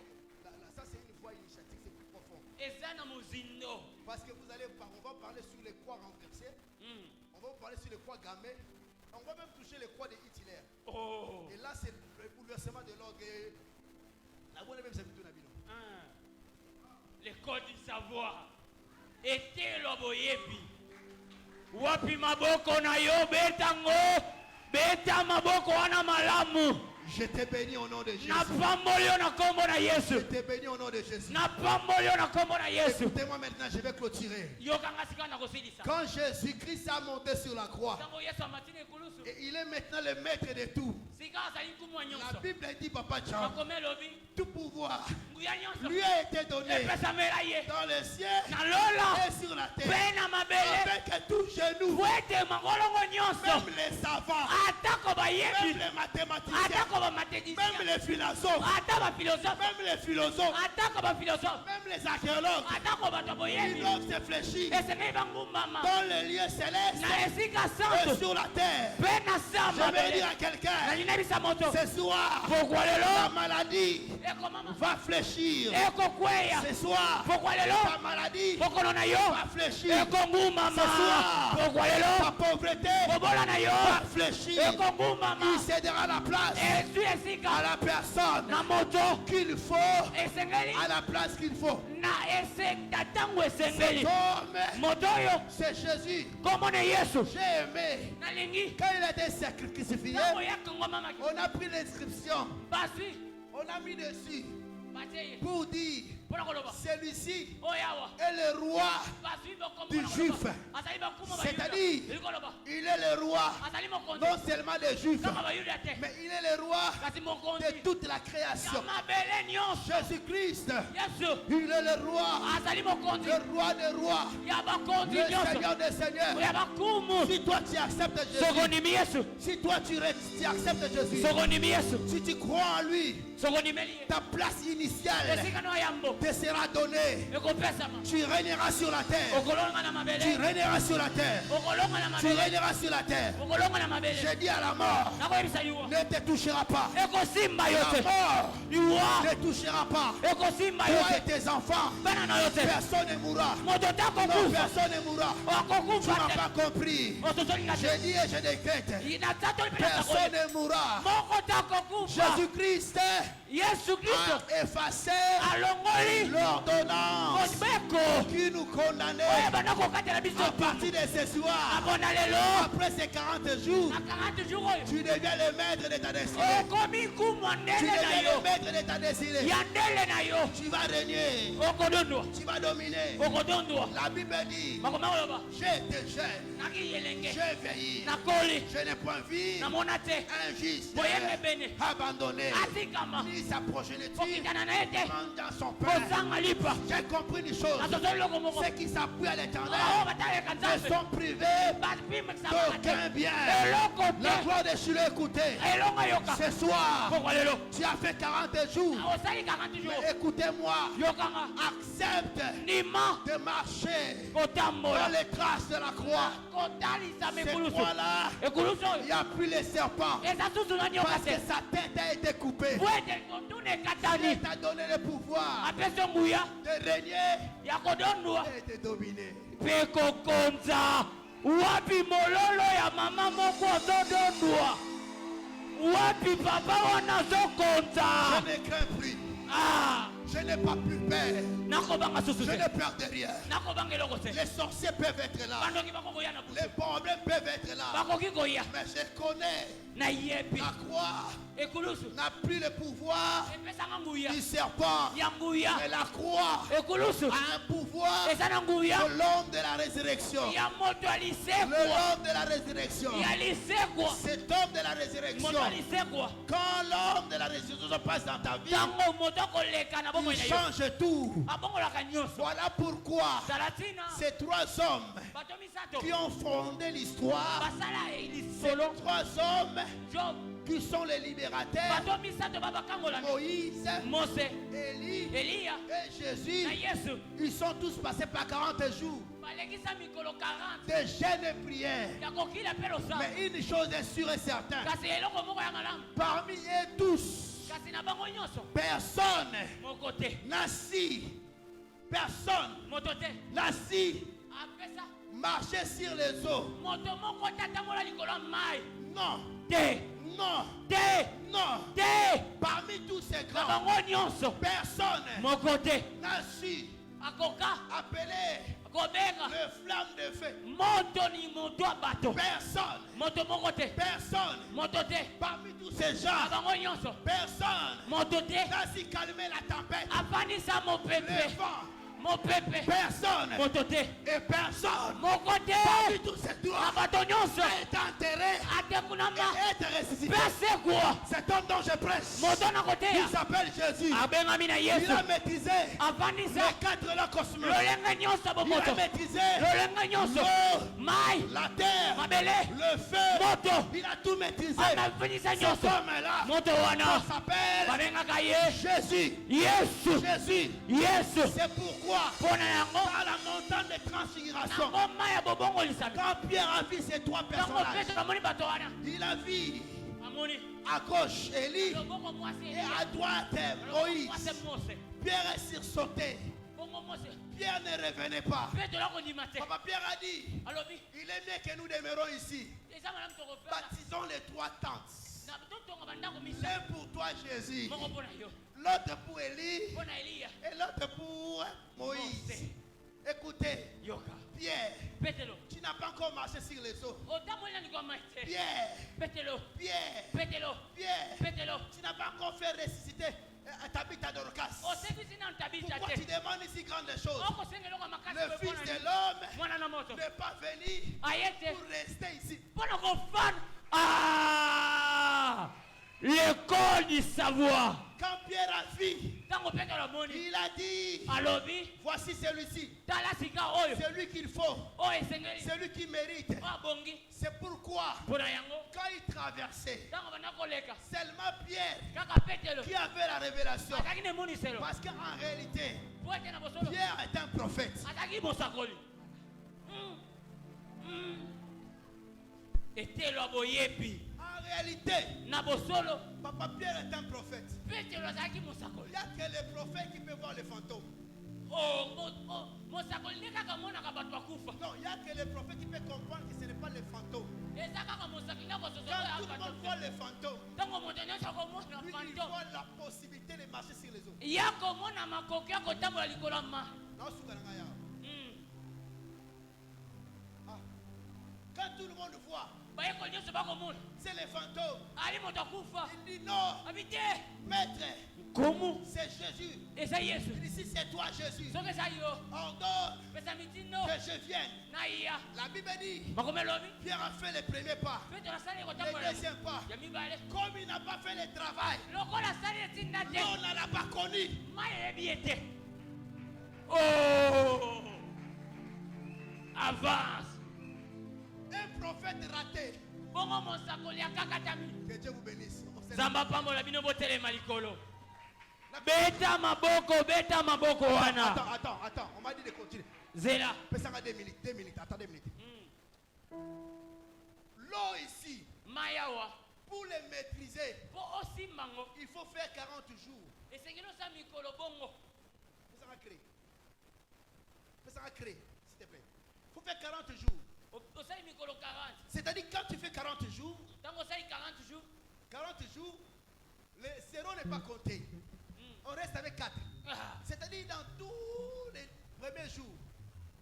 ça, c'est une voie initiatique, c'est plus profond. eza na mozindo Parce que vous allez, on va parler sur les croix renversées, on va parler sur les croix gammées, on va même toucher les croix de Hitler. oh Et là, c'est le bouleversement de l'ordre. La bonne même, c'est plutôt Nabino. le code du savoir etelo boyebi wapi maboko na yo betango beta maboko wana malamu Je te bénis au nom de Jésus. napamboli yo na kombo na Je yesu te bénis au nom de Jésus. napamboli yo na kombo na yesu Écoutez-moi maintenant, je vais clôturer. yokanga sika na kosilisa Quand Jésus-Christ a monté sur la croix, ntango yesu amatini ekulusu et il est maintenant le maître de tout. sika azali nkumu wa La nyonso Bible dit, Papa Jean, makomi elobi tout pouvoir nguya nyonso lui a été donné epesamela ye dans le ciel na lola et sur la terre. mpe na mabele Afin que tout genou, po ete mangolongo nyonso même les savants, atako même bayebi les mathématiciens, atako bamatheticien même les philosophes, ata baphilosophe même les philosophes, atako baphilosophe même les archéologues, atako bato ils boyebi doivent se fléchir esengeli bangumbama dans les lieux célestes na esika et santo sur la terre. mpe na sa Je vais mabele dire à quelqu'un, nalinabisa moto ce soir, pokwa la lelo maladie ekomama va fléchir. ekokweya Ce soir, pokwa ta lelo maladie bokono na yo va fléchir. ekongumama Ce soir, pokwa ta lelo pauvreté bobola na yo va fléchir. ekongumama Il cédera la place ezwi à esika la personne na moto qu'il faut, esengeli à la place qu'il faut. na esenda ntango Cet esengeli homme, moto oyo c'est Jésus. kombo na yesu J'ai aimé. nalingi Quand il a été crucifié, ntango yakangwamamaki on a pris l'inscription, baswi on a mis dessus batie ye pour dire mpona koloba celui-ci oyo awa est le roi bazwi bokombo du mpona juif. koloba. azali bakumu bayuda C'est-à-dire, eli koloba il est le roi azali mokonzi non seulement des juifs, kaka bayuda te mais il est le roi kasi mokonzi de toute la ya création. mabele nyonso Jésus-Christ, yesu il est le roi, azali mokonzi le roi des rois, ya bakonzi le nyonso Seigneur des seigneurs. ya bakumu Si toi tu acceptes soko Jésus, ondimi yesu si toi tu acceptes Jésus, soko ondimi yesu si tu crois en lui, soko ondimeli ye ta place initiale esika no yambo te sera donnée. ekopesama Tu régneras sur la terre. okolonga na Tu mabele régneras sur la terre. okolonga na Tu mabele régneras sur la terre. okolonga na mabele J'ai dit à la mort, nakoyebisa liwa ne te touchera pas. ekosimba yo La te mort liwa ne touchera pas. ekosimba yo Toi et te tes enfants, bana na yo te personne ne mourra. moto Non, takokufa personne ne mourra. Tu okokufa n'as te pas compris. ososolinga Je te dis et je décrète, natatoli mpe personne natakoli ne mourra. moko takokufa Jésus-Christ yesu kristo a effacé alongoli l'ordonnance mobeko qui nous condamnait oyo banda kokatela biso à partir de ce soir. abona lelo Après ces 40 jours, na 40 jours oyo tu deviens le maître de ta destinée. okomi nkumwa Tu ndele na deviens yo le maître de ta destinée. ya ndele na yo Tu vas régner. okodondwa Tu vas dominer. okodondwa La Bible dit, makoma koloba j'étais jeune, naki yelenge j'ai vieilli, nakoli je n'ai point vu namona te un juste boyembe bene abandonné, atikama ni sa progéniture kokitana na ye te dans son père. kosanga lipa J'ai compris une chose, nasosoli loko moko ceux qui s'appuient à oyo l'éternel bataleka ne nzambe sont privés bapimekisaka d'aucun te bien. eloko La te gloire de Chilo, écoutez, elongo yoka ce soir, pokwa lelo tu as fait 40 jours. osali 40 jours Mais écoutez-moi, yokanga accepte ndima de marcher dans kotambola les traces de la croix. kotalisa Cette mikulusu croix-là, ekulusu il n'y oyo a plus les serpents. eza susu na nyoka Parce te que sa tête a été coupée. bwete kotuna Il ekatani t'a donné le pouvoir apesa nguya de régner ya kodondwa et de dominer. mpe kokonza wapi mololo ya mama moko azodondwa wapi papa wana azokonza Je ne crains plus. ah Je n'ai pas plus peur. nakobanga susu Je te n'ai peur de rien. nakobanga eloko te Les sorciers peuvent être là. bandoki bakokoya na busu Les problèmes peuvent être là. bakoki koya Mais je connais nayebi la croix ekulusu n'a plus le pouvoir epesanga nguya du serpent. ya nguya Mais la croix ekulusu a un pouvoir eza na nguya de l'homme de la résurrection. ya moto Le alisekwa l'homme de la résurrection. ya lisekwa Cet homme de la moto résurrection. alisekwa Quand l'homme de la résurrection passe dans ta vie, ntango moto akoleka na bomoi il na yo change tout. abongolaka nyonso Voilà pourquoi talatina ces trois hommes bato misato qui ont fondé l'histoire, basala ces lisolo trois hommes job qui sont les libérateurs, bato misato babakangola Moïse, mose Élie eliya et na Jésus, yesu ils sont tous passés par 40 jours balekisa mikolo 40 de jeûne et prière. ya kokila mpe losa Mais une chose est sûre et certaine, kasi eloko moko ya malamu parmi eux tous, kasi na bango nyonso personne moko te n'a si, personne moto te n'a si apesa marché sur les eaux. moto moko te atambola likolo ya mai Non, te non, te non. te Parmi tous ces na grands, bango nyonso personne moko te n'a su akoka appeler kobenga le flamme de feu. moto ni moto ya bato Personne, moto moko te personne. moto te Parmi tous ces na gens, bango nyonso personne moto te n'a si calmé la tempête, afandisa le mopepe vent. mopepe Personne moto te et personne. moko te Parmi tous ces na doigts, bato nyonso est enterré atekunama et est ressuscité. mpe asekwa Cet homme dont je prêche, moto na il koteya s'appelle Jésus. abengami na Il yesu a maîtrisé afandisa les quatre lois cosmiques. lolenge nyonso Il a bomoto maîtrisé lolenge nyonso l'eau, mai la terre, mabele le feu. moto Il a tout maîtrisé. amafanyisa Cet nyonso homme-là, moto on wana s'appelle babengaka ye Jésus. yesu Jésus. yesu C'est pourquoi, mpo na yango dans la montagne de transfiguration, nango mai ya bobongolisami quand Pierre a vu ces trois ntango personnages, petro amoni bato wana il a vu amoni à gauche Élie loboko mwasi et à droite loboko Moïse. mwasi mose Pierre est sursauté. bongo mose Pierre ne revenait pas. petro akondima te Papa Pierre a dit, alobi il est mieux que nous demeurons ici. eza malamu tokofela Baptisons les trois tentes. na totonga bandako misa L'un pour toi Jésus, moko mpo na yo l'autre pour Élie mpo na eliya et l'autre pour Moïse. Écoutez, yoka Pierre, petelo tu n'as pas encore marché sur les eaux. otambolela ndiko mai te Pierre, petelo Pierre, petelo Pierre, petelo tu n'as pas encore fait ressusciter Tu habites à Dorcas. osengisi na ntabisa Pourquoi tu te demandes ici grandes choses? okosengelonga makasi Le boye Fils mpona de nini? l'homme mwana na moto n'est pas venu aye te pour rester ici. mpona kofana l'école du savoir Quand Pierre a vu, ntango petelo amoni il a dit, alobi voici celui-ci, tala sika oyo c'est lui qu'il faut, oyo esengeli c'est lui qui mérite. oyo abongi C'est pourquoi, mpona yango quand il traversait, ntango banda koleka seulement Pierre kaka petelo qui avait la révélation. azalaki na emoniselo Parce qu'en réalité, po ete na bosolo Pierre est un prophète. azalaki bosakoli etelo aboyebi En réalité, na bosolo Papa Pierre est un prophète. petelo azalaki Il mosakoli n'y a que les prophètes qui peuvent voir les fantômes. mosakoli nde kaka monaka bato akufa Non, il n'y a que les prophètes qui peuvent comprendre que ce n'est pas les fantômes. eza kaka mosakoli na Quand tout le monde voit les fantômes, ntango moto nyonso akomona lui, il fantome voit la possibilité de marcher sur les eaux. ya komona makoki ya kotambola likolo ya ma Non, sous Galangaya. Ah. Quand tout le monde voit, bayekoli nyonso bakomona c'est les fantômes. ali moto akufa Il dit non, abi te maître, komu c'est Jésus. eza yesu Il dit si c'est toi, Jésus, soki eza yo ordonne pesa mitindo que je vienne. na iya La Bible dit, makomi elobi Pierre a fait les premiers pas, petelo asali les kotambola deuxièmes pas. ya mibale Comme il n'a pas fait le travail, lokola asali etinda te l'eau ne l'a pas connu. mai eyebi ye te oh avance Un prophète raté. bongo mosakoli akakatami Que Dieu vous bénisse. nzambe apambola bino botelema likolo La- beta maboko wana Attends, on m'a dit de continuer. zela Pesanga 2 minutes, attends 2 minutes. L'eau ici, mai awa pour les maîtriser, mpo osimba ngo il faut faire 40 jours. esengeli osala mikolo bongo Pesanga créer, s'il te plaît. Il faut faire 40 jours. osali mikolo 40 C'est-à-dire quand tu fais 40 jours, ntango osali 40 jours 40 jours, le zéro n'est pas compté. On reste avec 4. ah, C'est-à-dire dans tous les premiers jours,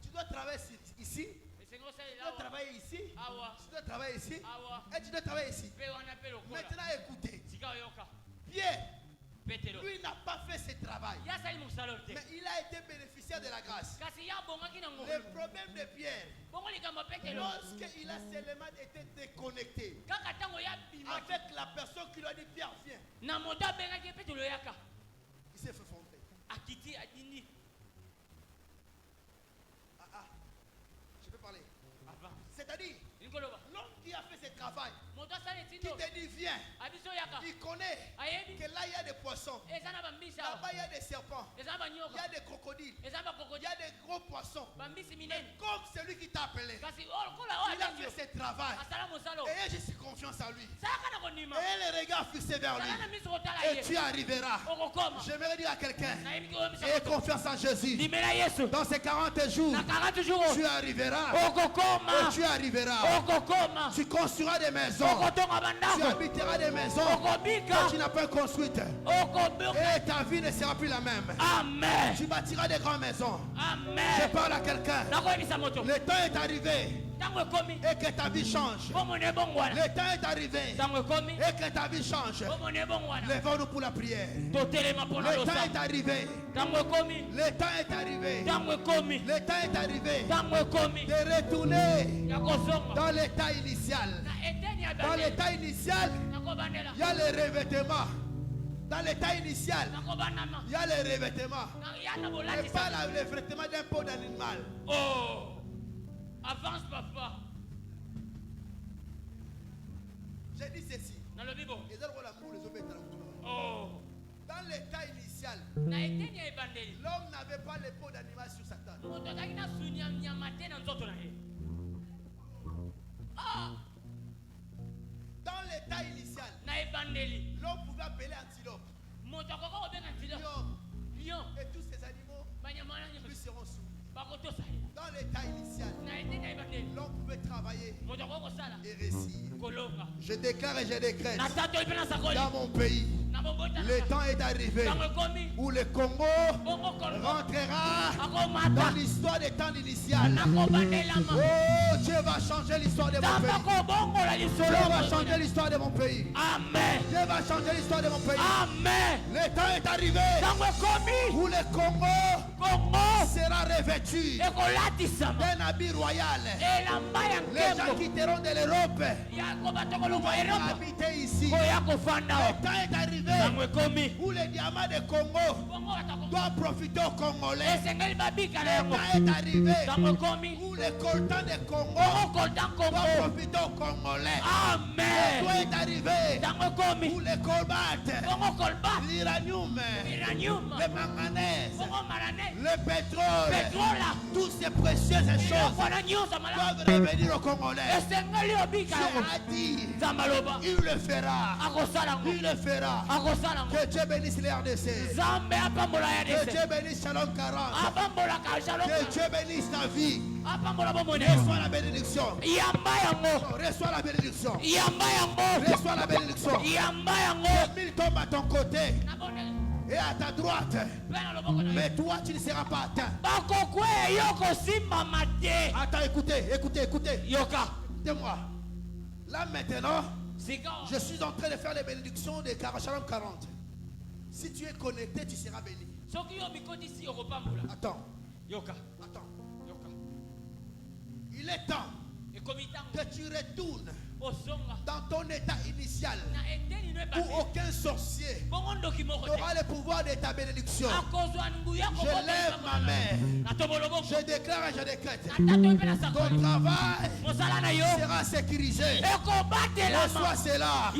tu dois travailler ici, esengeli tu osalela dois awa travailler ici, awa tu dois travailler ici, awa et tu dois travailler ici. mpe wana mpe lokola Maintenant écoutez, sika oyoka Pierre, petelo lui n'a pas fait ce travail, ye asali mosala oyo te mais il a été bénéficiaire de la grâce. kasi ye abongaki na Le ngolu problème de Pierre, bongo likambo petelo lorsqu'il a seulement été déconnecté kaka ntango ye abimaki avec la personne qui lui a dit Pierre, viens, na moto abengaki petelo yaka il s'est fait fondre. akiti adindi Je peux parler. avant C'est-à-dire, likoloba l'homme qui a fait ce travail, moto asali qui etindo te dit viens, abiso yaka il connaît ayebi que là il y a des poissons, eza na bambisi là-bas awa il y a des serpents, eza na il y banyoka a des crocodiles, eza na il y bakokodi a des gros poissons. bambisi minene Comme celui qui t'a appelé, kasi lokola oyo il a abengi yo fait ce travail. asala mosala oyo Et je suis confiance en lui. salaka na konima Et les regards fixés vers sala na lui. miso kotala Et tu ye arriveras. okokoma J'aimerais dire à quelqu'un, nayebi ki oyebisa aie moto confiance en Jésus. limela yesu Dans ces 40 jours, na 40 jours tu arriveras. okokoma Et tu arriveras. okokoma Tu construiras des maisons. okotonga Tu bandako habiteras des maisons okobika que tu n'as pas construites. okobuka Et ta vie ne sera plus la même. amen Tu bâtiras des grandes maisons. Je amen parle à quelqu'un. nakoyebisa moto Le temps est arrivé ntango ekomi et que ta vie change. bomona ebongwana Le temps est arrivé ntango ekomi et que ta vie change. bomona ebongwana Lèvons-nous pour la prière. totelema mpona Le temps est losa arrivé. ntango ekomi Le temps est arrivé. ntango ekomi Le temps est arrivé ntango ekomi de retourner ya kozonga dans l'état initial. na eteni ya Dans bandeli l'état initial, nakobandela il y a les revêtements. Dans l'état initial, nakobandama il y a les revêtements. ya na Et bolatisa pas le vêtement d'un pot d'animal. oh avance papa J'ai dit ceci. nalobi bo Les autres, l'amour, les hommes, oh dans l'état initial, na eteni ya ebandeli l'homme n'avait pas le pot d'animal sur sa table. moto azalaki na suni ya nyama te na nzoto na ye ah Dans l'état initial, na ebandeli l'homme pouvait appeler antilope, moto akoka kobenga ntilo lion lion et tous ces animaux banyama wana lui nyonso seront soumis. bakotosa ye Dans l'état initial, na eteni ya ebandeli l'homme pouvait travailler moto akoka kosala et réussir. kolonga Je déclare et je décrète na tatoli mpe na sakoli dans mon pays, na Le temps est arrivé où le Congo rentrera dans l'histoire des temps initiales. Oh, Dieu va changer l'histoire de mon pays. Dieu va changer l'histoire de mon pays. Amen. Dieu va changer l'histoire de mon pays. Amen. Le temps est arrivé où le Congo sera revêtu d'un habit royal. Les gens quitteront de l'Europe pour habiter ici. Le temps est arrivé où les diamants de Congo doivent profiter aux Congolais. Le temps est arrivé où les coltans de Congo doivent profiter aux Congolais. Le temps est arrivé où les colbates, l'uranium, le manganèse, le pétrole, toutes ces précieuses choses doivent revenir aux Congolais. Dieu a dit, il le fera. Il le fera. Que Dieu bénisse les RDC. Que Dieu bénisse Shalom 40. Que Dieu bénisse ta vie. Reçois la bénédiction. Reçois la bénédiction. Reçois la bénédiction. Les mille tombent à ton côté et à ta droite. Mais toi, tu ne seras pas atteint. Attends, écoutez. Dis-moi. Là maintenant, je suis en train de faire les bénédictions de Shalom 40. Si tu es connecté, tu seras béni. Attends. Il est temps que tu retournes dans ton état initial où aucun sorcier n'aura le pouvoir de ta bénédiction. Je lève ma main. Je déclare et je décrète. Ton travail sera sécurisé. Reçois cela.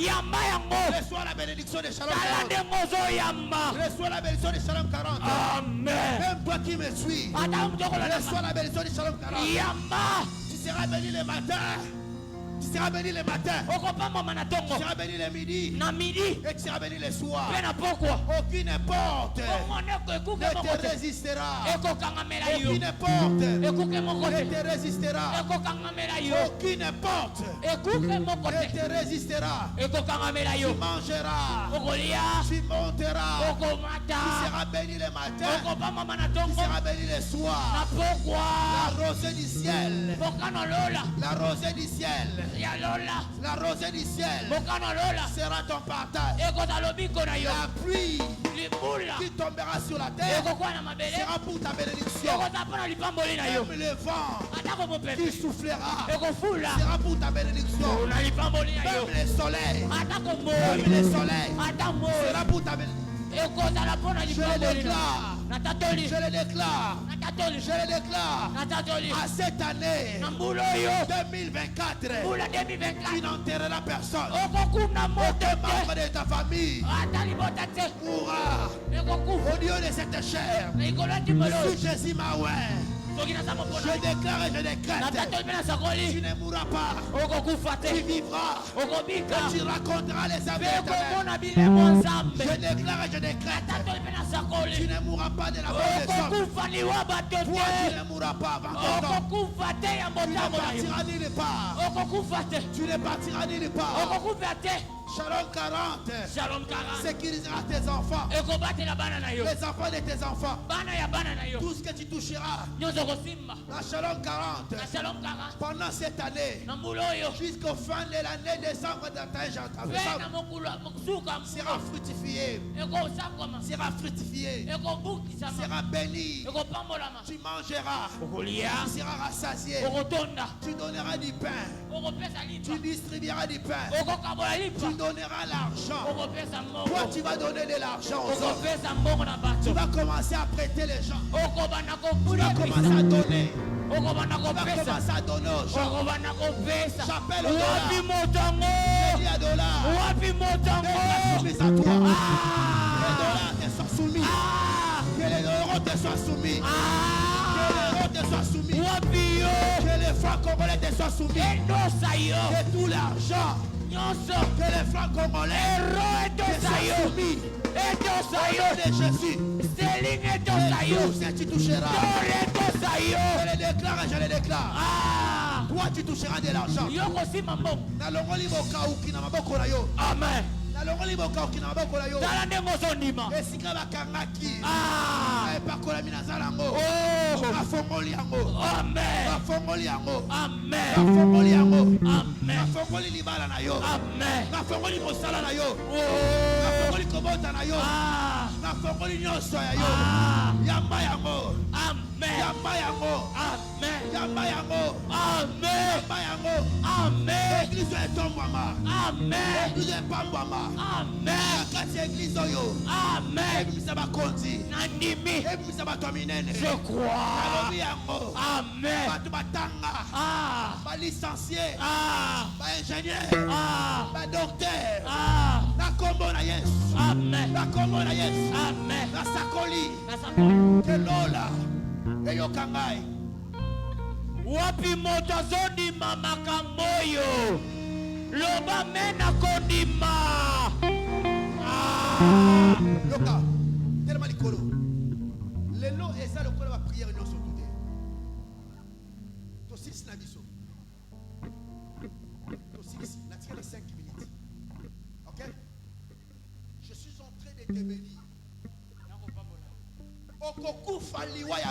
Reçois la bénédiction de Shalom 40. Reçois la bénédiction de Shalom 40. Même toi qui me suis, reçois la bénédiction de Shalom 40. Tu seras béni le matin. Tu seras béni le matin. Tu seras béni le midi. Et tu seras béni le soir. Aucune porte ne te résistera. Aucune porte ne te résistera. Aucune porte ne te résistera. Tu mangeras. Tu monteras. Tu seras béni le matin. Tu seras béni le soir. La rosée du ciel. La rosée du ciel. La rosée du ciel sera ton partage. La pluie qui tombera sur la terre sera pour ta bénédiction. Même le vent qui soufflera sera pour ta bénédiction. Même le soleil sera pour ta bénédiction. Je le déclare. À cette année 2024, tu n'enterreras personne. Aucun membre de ta famille mourra au lieu de cette chair. Sous Jésus Maoué, je déclare et je décrète. Tu ne mourras pas. Tu vivras. Et tu raconteras les aveux éternels. Je déclare et je décrète. Tu ne mourras pas de la mort des hommes. Toi, tu ne mourras pas avant ton temps. Tu ne partiras nulle part. Tu ne partiras nulle part. Shalom 40 sécurisera tes enfants. Les enfants de tes enfants. Tout ce que tu toucheras. La Shalom 40 pendant cette année jusqu'au fin de l'année décembre sera fructifié. Sera béni. Tu mangeras. Tu seras rassasié. Tu donneras du pain. Tu distribueras du pain. Tu donneras l'argent. Toi, tu vas donner de l'argent aux autres. Tu vas commencer à prêter les gens. Tu vas commencer à donner. Tu vas commencer à donner aux gens. J'appelle au dollar. Je dis à dollar. D'être soumis à toi. Les dollars te soient soumis. Que les euros te soient soumis. Que les euros te soient soumis. Que les francs congolais te soient soumis. Que tout l'argent. Que les francs congolais te soient soumis. Au nom de Jésus. Et tout ce que tu toucheras. Je le déclare et je le déclare. Toi tu toucheras de l'argent. Amen. nalongoli bokoki na maboko na yo tala ndenge ozondima. esika bakangaki Ah, epakolami na nzala yango oh, bafongoli yango amen, bafongoli yango amen, bafongoli yango amen, bafongoli libala na yo amen, bafongoli mosala na yo oh, bafongoli kobota na yo ah, bafongoli nyonso ya yo ah, yamba yango amen, yamba yango amen, yamba yango amen, yamba yango amen, eglize etombwama amen, eglize epambwama amen, kati ya eglize oyo amen, ebimisa bakonzi nandimi, ebimisa bato ya minene je crois, nalobi yango amen, bato batanga ah, balicencie ah, baingénieur ah, badocteur ah, na kombo na yesu amen, na kombo na yesu amen, nasakoli nasakoli. ke lola eyoka ngai Wapi moto azondima makambo oyo loba mena kondima. Ah, yoka telema likolo lelo eza lokola bapriere nyonso tude tosilisi na biso tosilisi natikali 5 minutes ok je suis en train de te bénir okokufa liwa ya